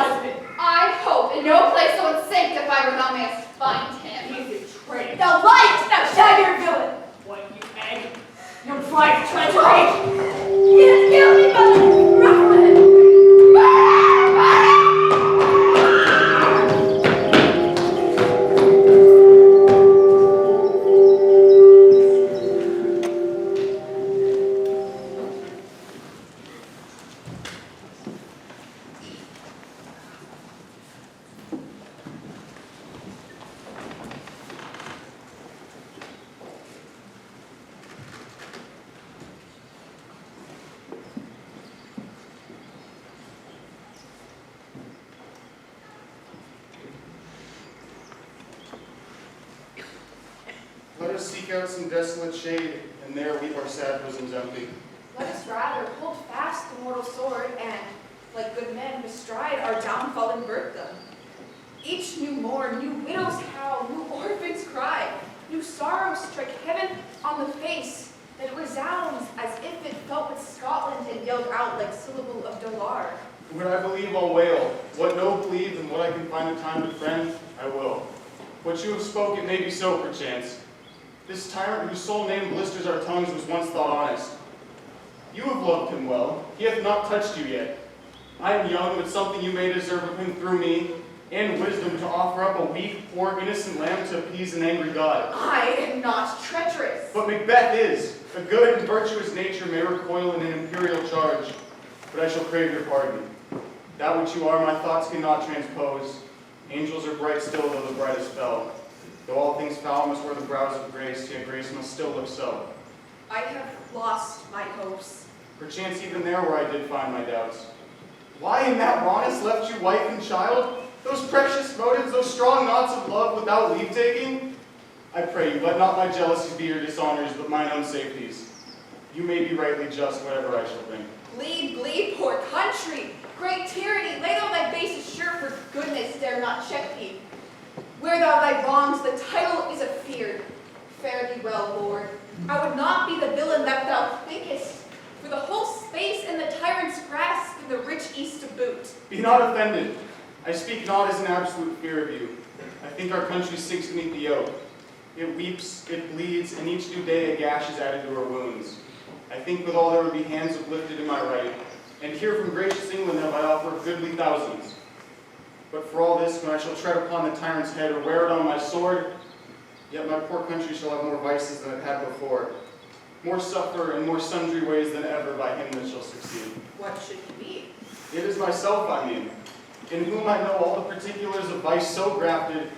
I hope in no place so unsanctified where thou mayest find him. He's a traitor. Thou light, thou dagger villain! What, you egg? You tried treachery! He has killed me, mother! Run with him! Let us seek out some desolate shade, and there weep our sad bosoms empty. Let us rather hold fast the mortal sword and, like good men, bestride our downfall and birth them. Each new morn, new widows howl, new orphans cry, new sorrows strike heaven on the face, that it resounds as if it felt with Scotland and yelled out like syllable of Dolar. When I believe I'll wail, what no believe and what I can find a time to friend, I will. What you have spoken may be so perchance. This tyrant whose sole name blisters our tongues was once thought honest. You have loved him well. He hath not touched you yet. I am young, but something you may deserve of him through me, and wisdom to offer up a weak, poor, innocent lamb to appease an angry God. I am not treacherous. But Macbeth is. A good and virtuous nature may recoil in an imperial charge, but I shall crave your pardon. That which you are, my thoughts cannot transpose. Angels are bright still, though the brightest fell. Though all things foul must wear the brows of grace, yet grace must still look so. I have lost my hopes. Perchance even there where I did find my doubts. Why in that rawness left you wife and child? Those precious motives, those strong knots of love without leave-taking? I pray you, let not my jealousies be your dishonors, but mine own safeties. You may be rightly just, whatever I shall think. Bleed, bleed, poor country! Great tyranny, lay thou thy base sure, for goodness dare not check thee. Where thou thy wrongs, the title is afeared. Fare thee well, Lord. I would not be the villain that thou thinkest, for the whole space in the tyrant's grasp, and the rich east to boot. Be not offended. I speak not as an absolute fear of you. I think our country sinks beneath the yoke. It weeps, it bleeds, and each new day a gash is added to her wounds. I think withal there would be hands uplifted in my right, and here from gracious England have I offered goodly thousands. But for all this, when I shall tread upon the tyrant's head or wear it on my sword, yet my poor country shall have more vices than it had before, more suffer in more sundry ways than ever by him that shall succeed. What should he be? It is myself, I mean, in whom I know all the particulars of vice so grafted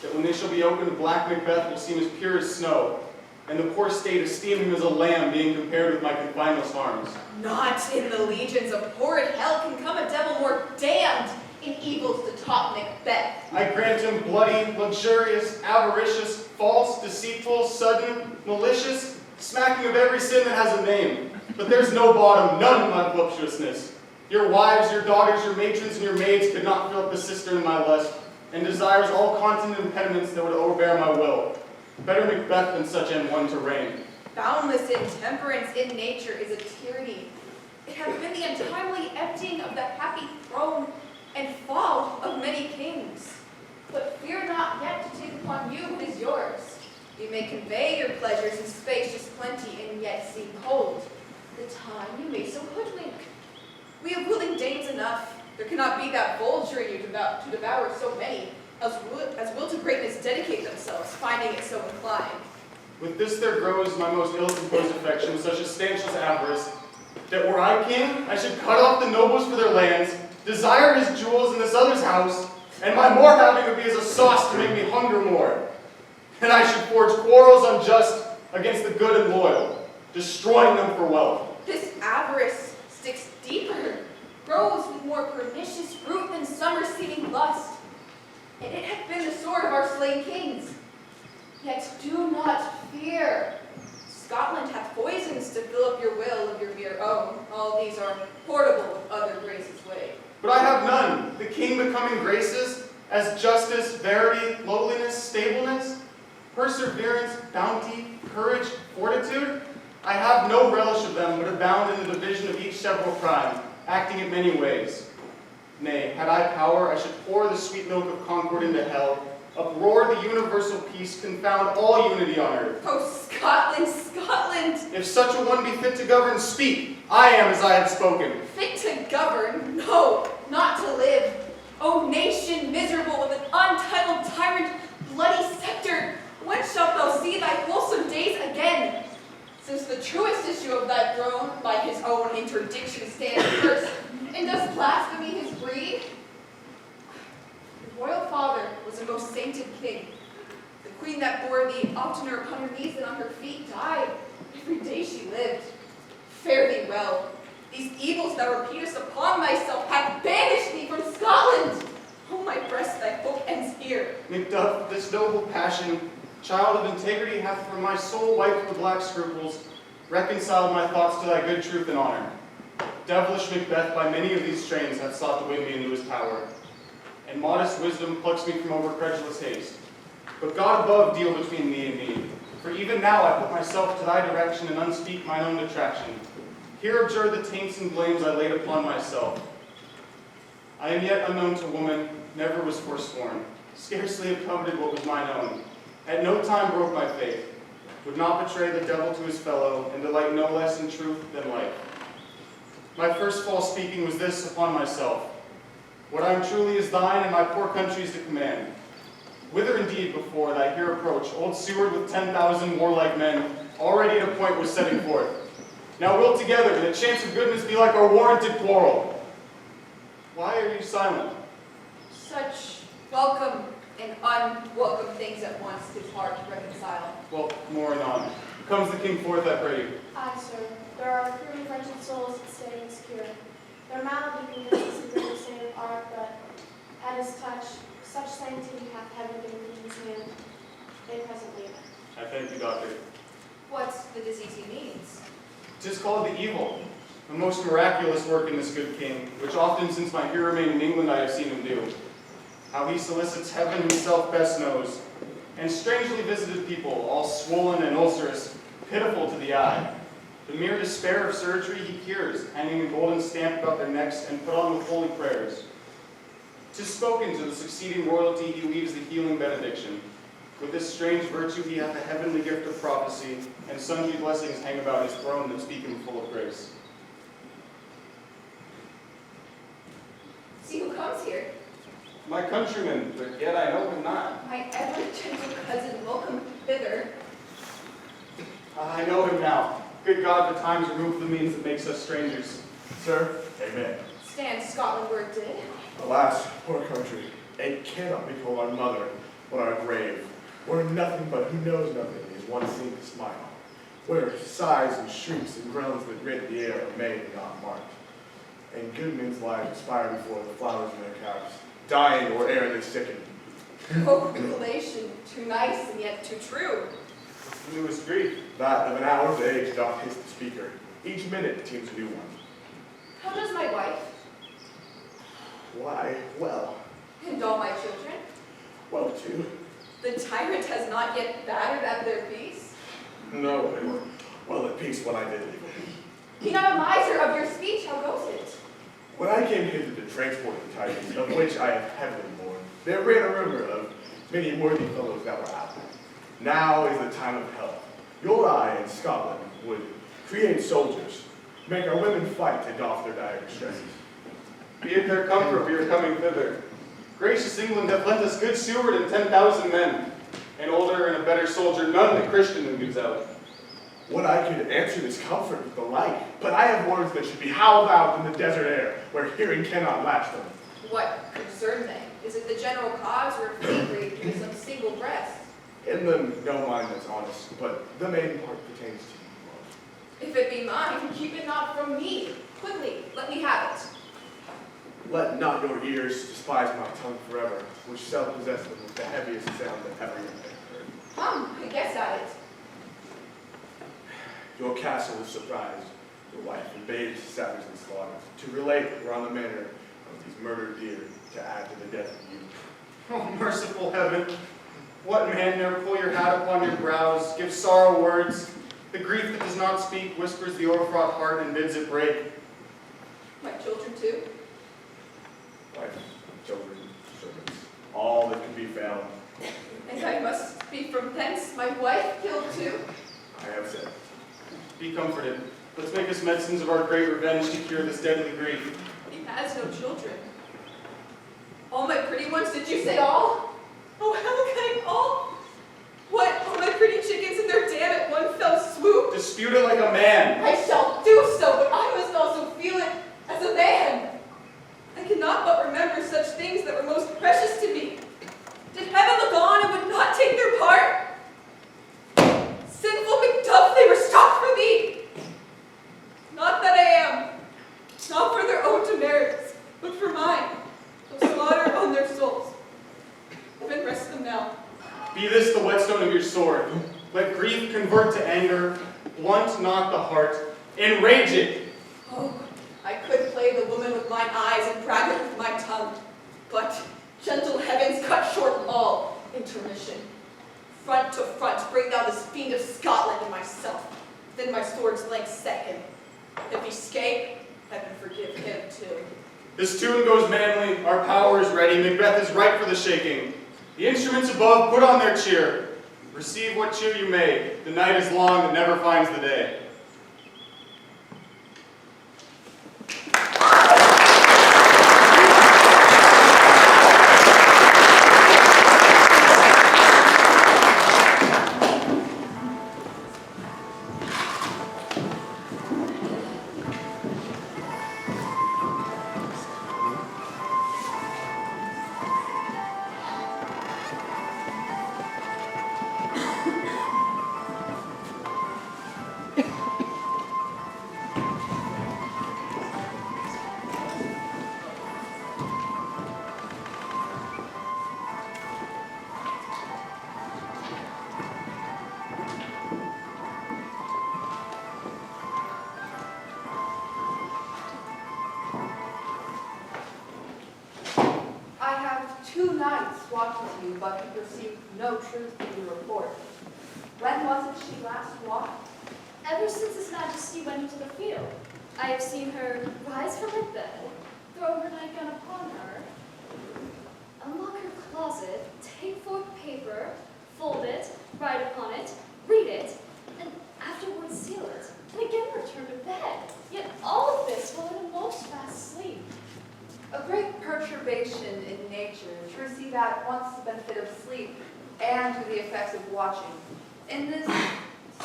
that when they shall be opened, black Macbeth will seem as pure as snow, and the poor state esteem him as a lamb being compared with my confineless harms. Not in the legions of horrid hell can come a devil more damned in evils to top Macbeth. I grant him bloody, luxurious, avaricious, false, deceitful, sudden, malicious, smacking of every sin that has a name. But there's no bottom, none in my voluptuousness. Your wives, your daughters, your matrons, and your maids could not fill up the cistern of my lust, and desires all continent impediments that would overbear my will. Better Macbeth than such an one to reign. Boundless intemperance in nature is a tyranny. It hath been the untimely emptying of the happy throne and fall of many kings. but fear not yet to take upon you what is yours. You may convey your pleasures in spacious plenty, and yet seem cold. The time you may so hoodwink. We have willing dames enough. There cannot be that vulture in you to devour so many, as will to greatness dedicate themselves, finding it so inclined. With this there grows my most ill-composed affection, such as stanchious avarice, that were I king, I should cut off the nobles for their lands, desire his jewels in this other's house, and my more having would be as a sauce to make me hunger more. And I should forge quarrels unjust against the good and loyal, destroying them for wealth. This avarice sticks deeper, grows with more pernicious root than summer's seeming lust. And it hath been the sword of our slain kings. Yet do not fear. Scotland hath poisons to fill up your will of your mere own. All these are portable with other graces' way. But I have none. The king becoming graces, as justice, verity, lowliness, stableness, perseverance, bounty, courage, fortitude. I have no relish of them, but abound in the division of each several crime, acting in many ways. Nay, had I power, I should pour the sweet milk of concord into hell, uproar the universal peace, confound all unity on earth. Oh, Scotland, Scotland! If such a one be fit to govern, speak. I am as I have spoken. Fit to govern? No, not to live. O nation miserable with an untitled tyrant, bloody scepter, when shalt thou see thy wholesome days again? Since the truest issue of thy throne by his own interdiction stands first, and does blasphemy his breed? Your royal father was a most sainted king. The queen that bore thee oftener upon her knees than on her feet died. Every day she lived. Fare thee well. These evils thou repeatest upon thyself have banished thee from Scotland. Oh, my breast, thy hope ends here. Macduff, this noble passion, child of integrity, hath from my soul wiped the black scruples, reconciled my thoughts to thy good truth and honor. Devilish Macbeth by many of these strains hath sought to win me into his power, and modest wisdom plucks me from over credulous haste. But God above deal between thee and me, for even now I put myself to thy direction and unspeak mine own detraction. Here abjure the taints and blames I laid upon myself. I am yet unknown to woman, never was forsworn, scarcely have coveted what was mine own. At no time broke my faith, would not betray the devil to his fellow, and delight no less in truth than life. My first false speaking was this upon myself: what I am truly is thine, and my poor country's to command. Whither indeed before thy here approach, old Seward with 10,000 warlike men, already at a point was setting forth. Now we'll together, the chance of goodness be like our warranted quarrel. Why are you silent? Such welcome and unwelcome things at once, 'tis hard to reconcile. Well, more anon. Comes the king forth, I pray you. Aye, sir. There are purely wretched souls staying secure. Their malady convinces him in the state of art, but at his touch, such sanctity hath heaven given in his hand. They presently met. I thank you, doctor. What's the disease he means? 'Tis called the evil, a most miraculous work in this good king, which often since my here remain in England I have seen him do. How he solicits heaven himself best knows, and strangely visited people, all swollen and ulcerous, pitiful to the eye. The mere despair of surgery he cures, hanging a golden stamp about their necks and put on with holy prayers. 'Tis spoken to the succeeding royalty he leaves the healing benediction. With this strange virtue he hath a heavenly gift of prophecy, and sundry blessings hang about his throne that speak him full of grace. See who comes here. My countryman, but yet I know him not. My ever gentle cousin, welcome hither. I know him now. Good God, the times remove the means that makes us strangers. Sir, amen. Stand Scotland where it did. Alas, poor country, it cannot be called our mother, but our grave, where nothing but who knows nothing is once seen to smile, where sighs and shrieks and groans that rent the air are made and not marked, and good men's lives expire before the flowers in their caps, dying or ere they sicken. Oh, relation, too nice and yet too true. The newest grief. That of an hour's age doth hiss the speaker. Each minute seems a new one. How does my wife? Why, well. And all my children? Well, too. The tyrant has not yet battered at their peace? No, they were well at peace when I did leave. Be not a miser of your speech, how goes it? When I came hither to transport the tidings, of which I have heavily borne, There ran a rumor of many worthy fellows that were out. Now is the time of help. Your eye in Scotland would create soldiers, make our women fight to doff their dire distresses. Be it their comfort we are coming thither. Gracious England hath lent us good Seward and 10,000 men. An older and a better soldier, none the Christian who gives out. Would I could answer this comfort with the like, but I have words that should be howled out in the desert air, where hearing cannot latch them. What concern they? Is it the general cause or fakery to some single breast? In them, no mind that's honest, but the main part pertains to you. If it be mine, keep it not from me. Quickly, let me have it. Let not your ears despise my tongue forever, which shall possess them with the heaviest sound that ever you have heard. Come, I guess at it. Your castle is surprised, your wife and babes savagely slaughtered, to relate were on the manner of these murdered deer, to add to the death of you. Oh, merciful heaven! What man ne'er pull your hat upon your brows, give sorrow words? The grief that does not speak whispers the o'erfraught heart and bids it break. My children too? Wife, children, servants, all that can be found. And I must be from thence, my wife killed too? I have said. Be comforted. Let's make us medicines of our great revenge to cure this deadly grief. He has no children. All my pretty ones, did you say all? Oh, Helica, all? What, all my pretty chickens in their dam at one fell swoop? Dispute it like a man. I shall do so, but I must also feel it as a man. I cannot but remember such things that were most precious to me. Did heaven look on and would not take their part? Sinful Macduff, they were stocked for thee. Not that I am, not for their own demerits, but for mine. So slaughter on their souls. Heaven rest them now. Be this the whetstone of your sword. Let grief convert to anger, blunt not the heart, enrage it. Oh, I could play the woman with mine eyes and brag it with my tongue. But, gentle heavens, cut short all intermission. Front to front, bring down this fiend of Scotland and myself. Then my sword's length set him. If he escape, heaven forgive him too. This tune goes manly, our power is ready, Macbeth is ripe for the shaking. The instruments above put on their cheer. Receive what cheer you may, the night is long that never finds the day. I have 2 nights walked with you, but have perceived no truth in your report. When was it she last walked? Ever since His Majesty went into the field, I have seen her rise from her bed, throw her nightgown upon her, unlock her closet, take forth paper, fold it, write upon it, read it, and afterwards seal it, and again return to bed. Yet all of this while in a most fast sleep. A great perturbation in nature to receive at once the benefit of sleep and the effects of watching. In this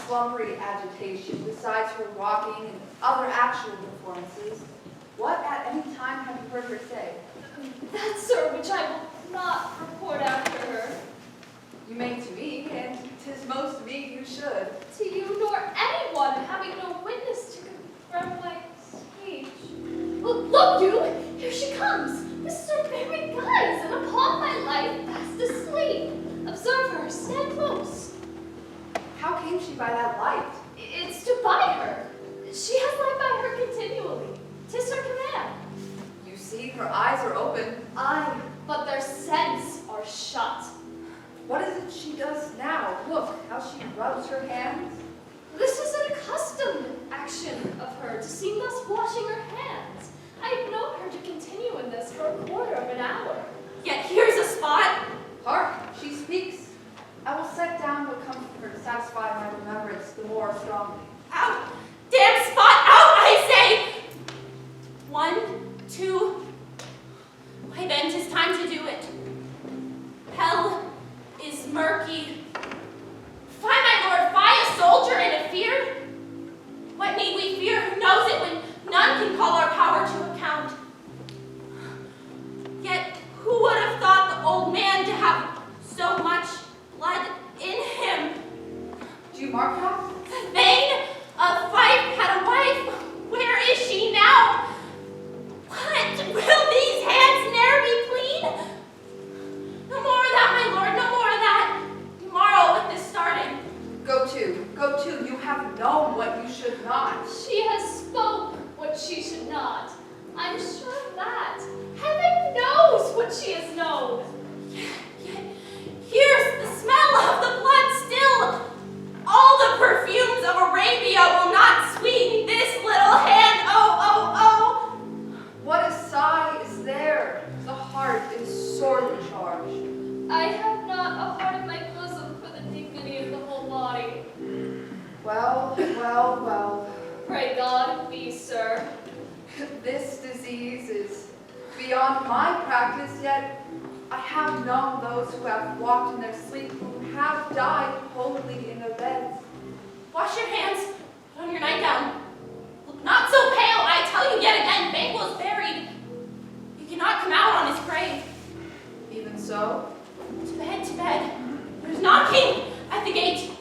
slumbery agitation, besides her walking and other actual performances, what at any time have you heard her say? That, sir, which I will not report after her. You may to me, and 'tis most me you should. To you nor anyone, having no witness to confirm my speech. Look you, here she comes. This is her very guise, and upon my life, fast asleep. Observe her, stand close. How came she by that light? It's to buy her. She has light by her continually. 'Tis her command. You see, her eyes are open. Aye, but their sense are shut. What is it she does now? Look, how she rubs her hands. This is an accustomed action of her, to seem thus washing her hands. I have known her to continue in this for a quarter of an hour. Yet here's a spy Hark, she speaks. I will set down what comes from her to satisfy my remembrance the more strongly. Out! Damn spot! Out, I say! 1, 2. Why then 'tis time to do it. Hell is murky. Fie, my lord, fie, a soldier in a fear? What need we fear? Who knows it when none can call our power to account? Yet who would have thought the old man to have so much blood in him? Do you mark that? The Thane of Fife had a wife. Where is she now? What? Will these hands ne'er be clean? No more of that, my lord, no more of that. Tomorrow with this starting. Go to, you have known what you should not. She has spoke what she should not. I'm sure of that. Heaven knows what she has known. Yet here's the smell of the blood still. All the perfumes of Arabia will not sweeten this little hand. Oh, oh, oh. What a sigh is there. The heart is sorely charged. I have not a heart in my bosom for the dignity of the whole body. Well, well, well. Pray God, be, sir. This disease is beyond my practice, yet I have known those who have walked in their sleep, who have died wholly in their beds. Wash your hands. Put on your nightgown. Look not so pale, I tell you yet again. Banquo is buried. You cannot come out on his grave. Even so? To bed, to bed. There's knocking at the gate.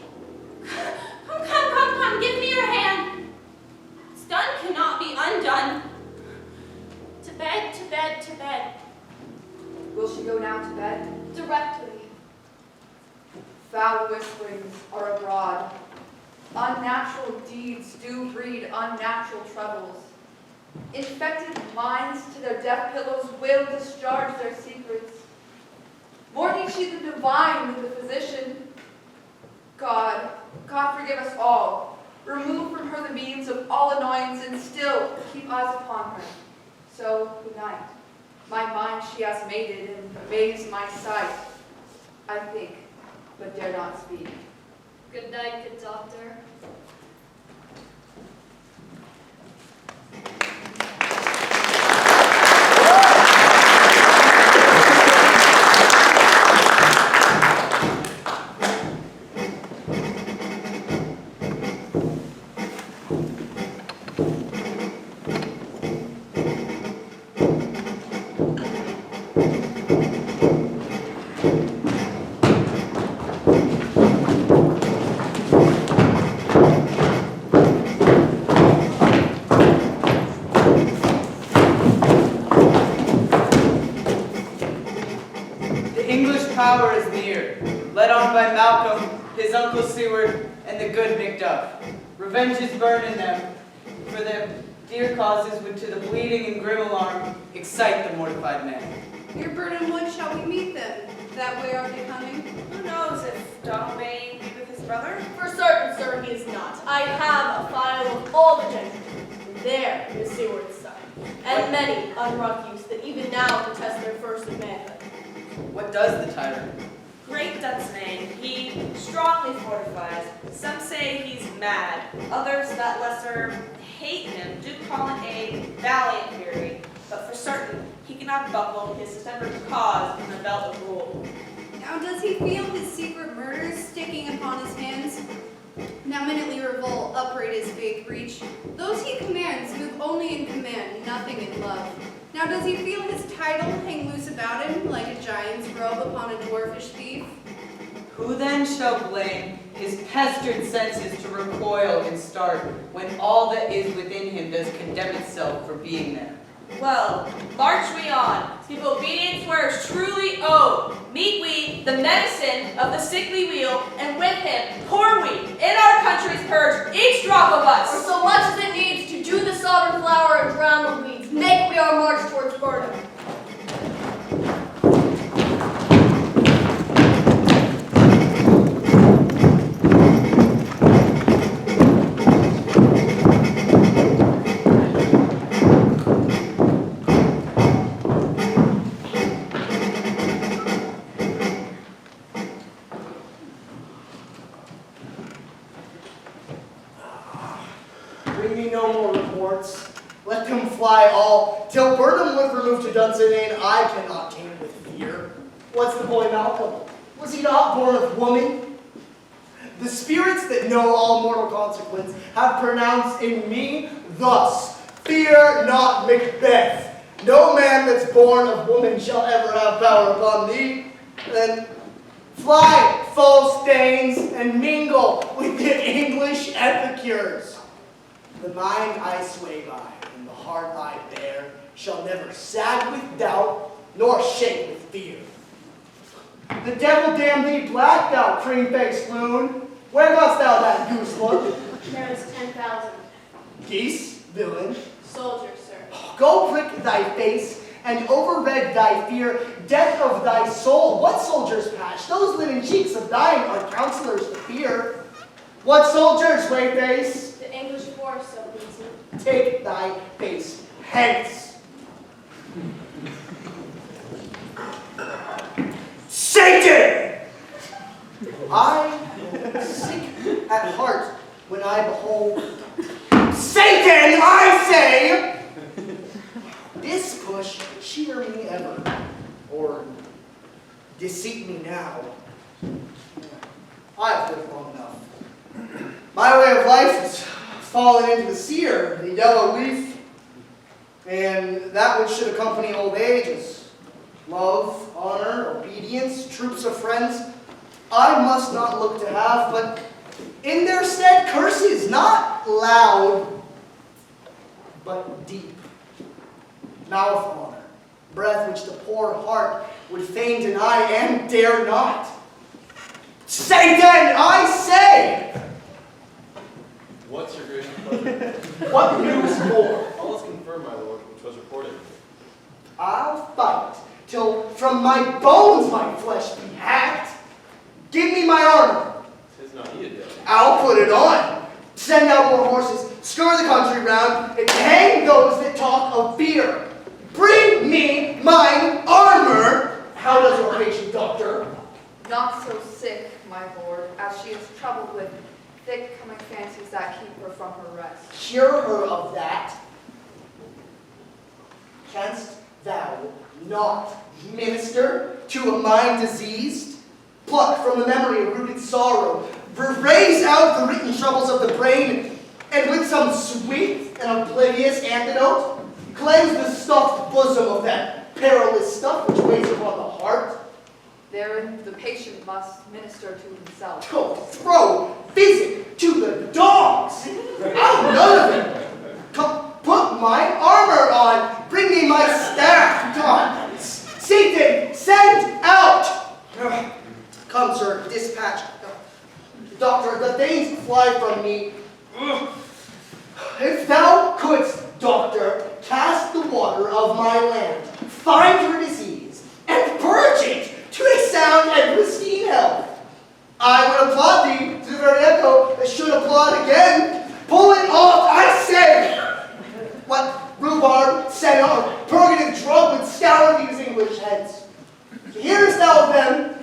Come, give me your hand. What's done cannot be undone. To bed, to bed, to bed. Will she go now to bed? Directly. Foul whisperings are abroad. Unnatural deeds do breed unnatural troubles. Infected minds to their death pillows will discharge their secrets. More needs she the divine than the physician. God forgive us all. Remove from her the means of all annoyance and still keep eyes upon her. So, good night. My mind she has mated and amazed my sight. I think, but dare not speak. Good night, good doctor. Power is near, led on by Malcolm, his uncle Seward, and the good Macduff. Revenge is burning them, for their dear causes would to the bleeding and grim alarm excite the mortified man. Near Burnham Wood shall we meet them? That way are they coming? Who knows if Donalbain be with his brother? For certain, sir, he is not. I have a file of all the gentry. There is Seward's son, and many unrough youths that even now protest their first of manhood. What does the tyrant? Great Dutchman, he strongly fortifies. Some say he's mad. Others that lesser hate him do call it a valiant fury. But for certain, he cannot buckle his separate cause in the belt of rule. Now does he feel his secret murders sticking upon his hands? Now minutely revolt, upright his faith reach. Those he commands move only in command, nothing in love. Now does he feel his title hang loose about him, like a giant's robe upon a dwarfish thief? Who then shall blame his pestered senses to recoil and start, when all that is within him does condemn itself for being there? Well, march we on, give obedience where it's truly owed. Meet we the medicine of the sickly wheel, and with him pour we in our country's purge each drop of us. For so much as it needs to do the sovereign flower and drown the weeds, make we our march towards Burnham. bring me no more reports. Let them fly all, till Burnham would remove to Dunsinane, I cannot tame with fear. What's the boy Malcolm? Was he not born of woman? The spirits that know all mortal consequence have pronounced in me thus, fear not Macbeth. No man that's born of woman shall ever have power upon thee. Then fly, false stains, and mingle with the English epicures. The mind I sway by, and the heart I bear, shall never sag with doubt, nor shake with fear. The devil damn thee black, thou cream-faced loon. Where dost thou that goose look? There is 10,000. Geese, villain. Soldiers, sir. Go prick thy face, and overread thy fear, death of thy soul. What soldiers patch? Those linen cheeks of thine are counselors to fear. What soldiers, Wayface? The English force, so please you. Take thy face hence. Satan! I am sick at heart when I behold Satan, I say! This push cheer me ever, or deceit me now. I've lived long enough. My way of life has fallen into the sear, the yellow leaf, and that which should accompany old age is love, honor, obedience, troops of friends. I must not look to have, but in their stead curses, not loud, but deep. Mouth honor, breath which the poor heart would fain deny and dare not. Satan, I say! What's your gracious pleasure? What news more? All is confirmed, my lord, which was reported. I'll fight till from my bones my flesh be hacked. Give me my armor. 'Tis not needed, though. I'll put it on. Send out more horses, scur the country round, and hang those that talk of fear. Bring me mine armor. How does your patient, doctor? Not so sick, my lord, as she is troubled with thick coming fancies that keep her from her rest. Cure her of that. Canst thou not minister to a mind diseased? Pluck from the memory a rooted sorrow, raise out the written troubles of the brain, and with some sweet and oblivious antidote, cleanse the stuffed bosom of that perilous stuff which weighs upon the heart. Therein the patient must minister to himself. Go throw physic to the dogs. I'll none of it. Come, put my armor on. Bring me my staff. God, Satan, send out. Come, sir, dispatch. Doctor, the things fly from me. If thou couldst, doctor, cast the water of my land, find her disease, and purge it to a sound and pristine health, I would applaud thee to the very echo that should applaud again. Pull it off, I say! What rhubarb, senna, purgative drug would scour these English heads? Hearest thou of them?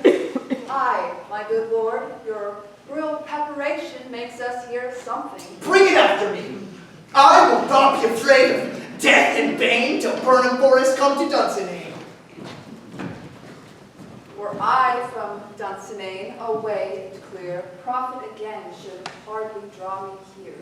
Aye, my good lord, your royal preparation makes us hear something. Bring it after me. I will not be afraid of death and bane till Burnham Forest come to Dunsinane. Were I from Dunsinane, away and clear, profit again should hardly draw me here.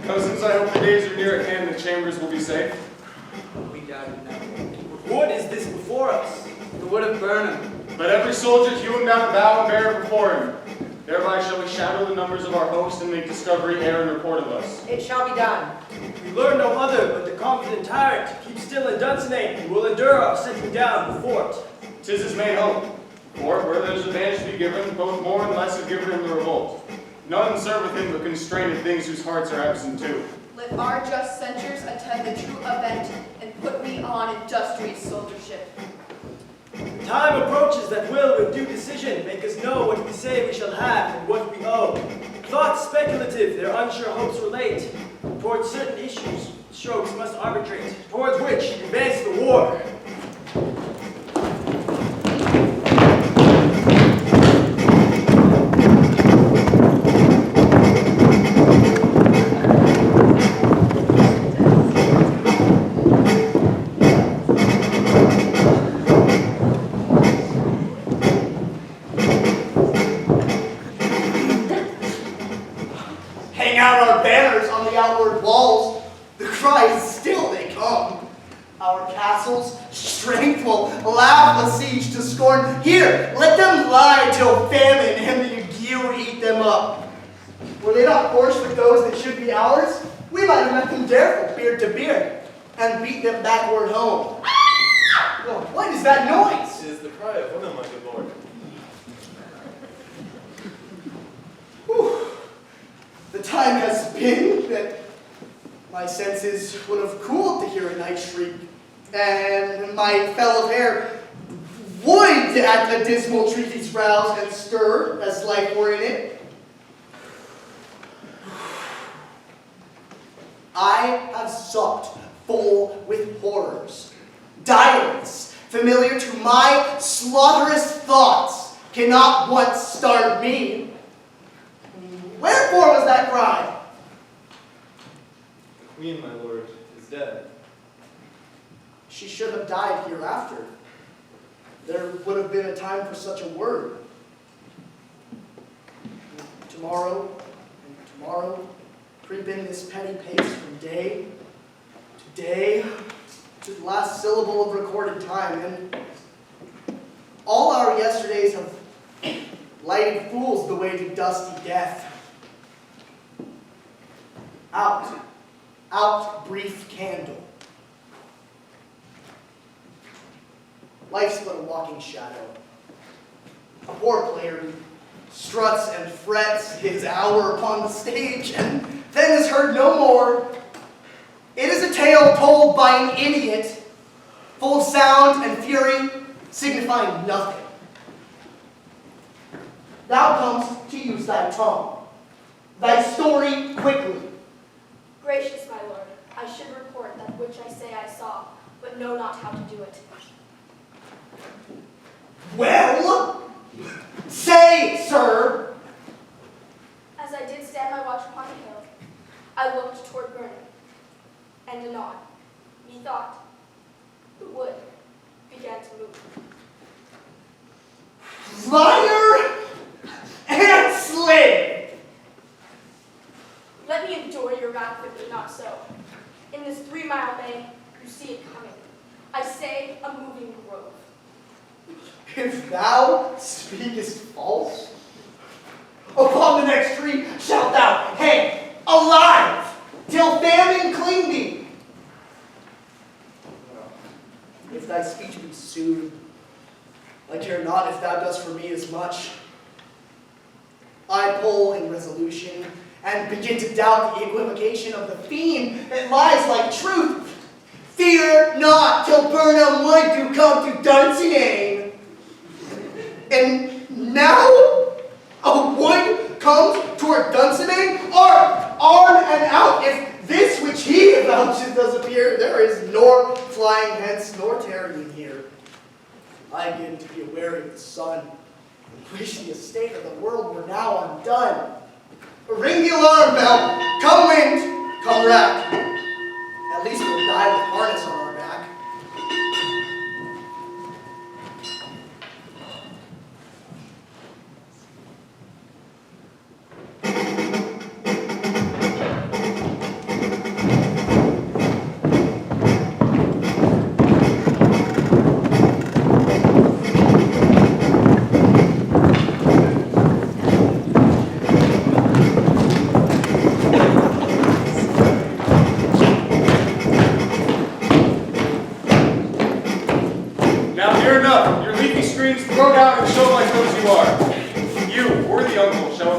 Cousins, I hope the days are near at hand and the chambers will be safe. We doubt it not. What is this before us? The wood of Burnham. Let every soldier hew him down a bough and bear it before him. Thereby shall we shadow the numbers of our host and make discovery ere and report of us. It shall be done. We learn no other but the confident tyrant keep still in Dunsinane and will endure our sitting down the fort. 'Tis his main hope. For where there's advantage to be given, both more and less is given in the revolt. None serve with him but constrained things whose hearts are absent too. Let our just censures attend the true event and put me on industrious soldiership. The time approaches that will, with due decision, make us know what we say we shall have and what we owe. Thoughts speculative, their unsure hopes relate. Towards certain issues, strokes must arbitrate. Towards which advance the war. Hang out our banners on the outward walls. The cries still they come. Our castle's strength will laugh a siege to scorn. Here, let them lie till famine and the ague eat them up. Were they not forced with those that should be ours? We might have met them dereful, beard to beard, and beat them backward home. Oh, what is that noise? It is the cry of women, my good lord. Whew. The time has been that my senses would have cooled to hear a night shriek, and my fell of hair would at the dismal treaties rouse and stir as life were in it. I have supped full with horrors, direless, familiar to my slaughterous thoughts, cannot once starve me. Wherefore was that cry? The queen, my lord, is dead. She should have died hereafter. There would have been a time for such a word. Tomorrow and tomorrow creep in this petty pace from day to day to the last syllable of recorded time, and all our yesterdays have lighted fools the way to dusty death. Out, brief candle. Life's but a walking shadow. A poor player who struts and frets his hour upon the stage and then is heard no more. It is a tale told by an idiot, full of sound and fury, signifying nothing. Thou comest to use thy tongue, thy story quickly. Gracious my lord, I should report that which I say I saw, but know not how to do it. Well, say, sir. As I did stand my watch upon the hill, I looked toward burning, and anon, methought, the wood began to move. Liar and slave! Let me endure your wrath if it not so. In this 3-mile bay, you see it coming. I say a moving grove. If thou speakest false, upon the next tree shalt thou hang alive till famine cling thee. If thy speech be soothed, I care not if thou dost for me as much. I pull in resolution and begin to doubt the equivocation of the fiend that lies like truth. Fear not till Burnham Wood do come to Dunsinane. And now a wood comes toward Dunsinane, arm and out. If this which he avouches does appear, there is nor flying hence nor tarrying here. I begin to be aware of the sun, and wish the estate of the world were now undone. Ring the alarm bell. Come wind, come rack. At least we'll die with harness on our back.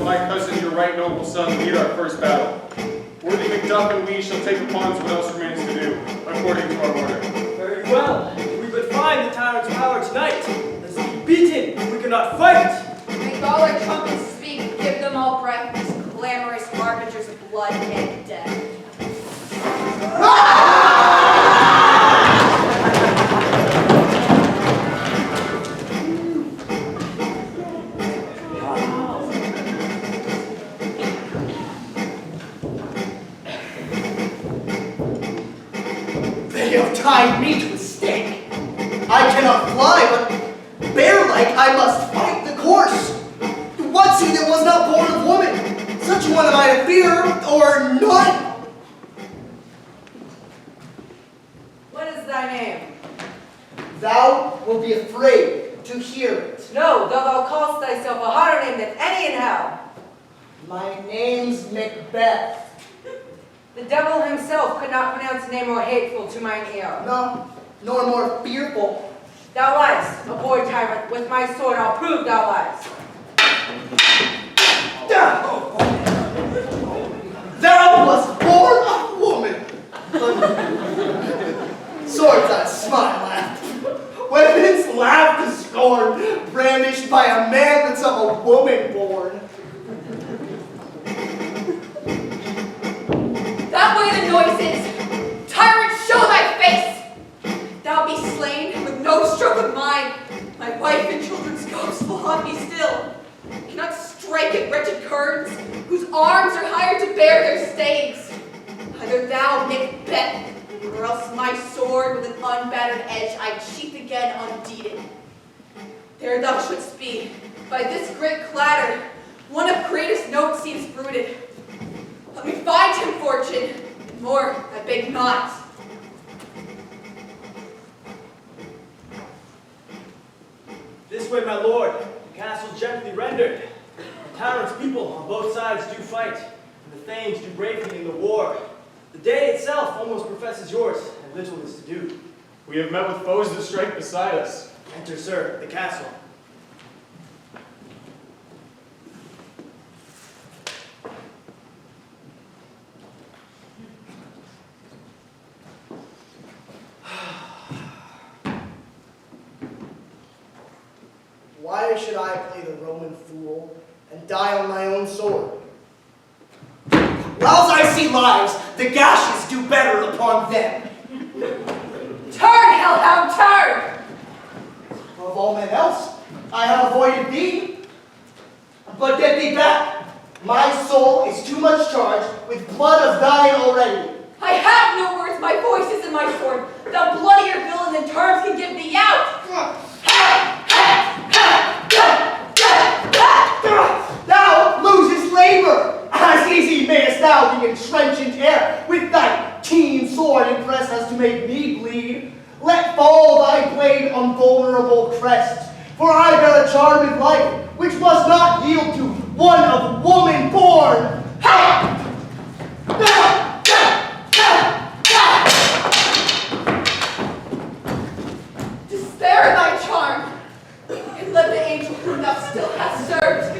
my cousin, your right noble son, lead our first battle. Worthy Macduff and we shall take upon us what else remains to do, according to our order. Very well. If we but find the tyrant's power tonight, let's be beaten, we cannot fight. Make all our trumpets speak, give them all breath, these clamorous harbingers of blood and death. They have tied me to a stake. I cannot fly, but bear-like I must fight the course. What's he that was not born of woman? Such one am I to fear, or not? What is thy name? Thou will be afraid to hear it. No, though thou callest thyself a harder name than any in hell. My name's Macbeth. The devil himself could not pronounce a name more hateful to mine ear. No, nor more fearful. Thou liest, a boy tyrant. With my sword I'll prove thou liest. Thou wast born of woman. Swords I smile at. Weapons laugh to scorn, brandished by a man that's of a woman born. That way the noise is! Tyrant, show thy face! Thou be slain with no stroke of mine. My wife and children's ghosts will haunt me still. Cannot strike at wretched curds, whose arms are hired to bear their staves. Either thou, Macbeth, or else my sword with an unbattered edge I'd sheath again undeeded. There thou shouldst be, by this great clatter, one of greatest note seems brooded. Let me find him, fortune, and more I beg not. This way, my lord, the castle gently rendered. The tyrant's people on both sides do fight, and the thanes do bravely in the war. The day itself almost professes yours, and little is to do. We have met with foes that strike beside us. Enter, sir, the castle. Why should I play the Roman fool and die on my own sword? Whiles I see lives, the gashes do better upon them. Turn, hellhound, turn! Of all men else, I have avoided thee. But get thee back. My soul is too much charged with blood of thine already. I have no words, my voice is in my sword. The bloodier villain than terms can give thee out. Thou losest labor, as easy mayest thou the entrenchant air, with thy keen sword impressed as to make me bleed. Let fall thy blade on vulnerable crest, for I bear a charmed life, which must not yield to one of woman born. Spare thy charm, and let the angel whom thou still hast served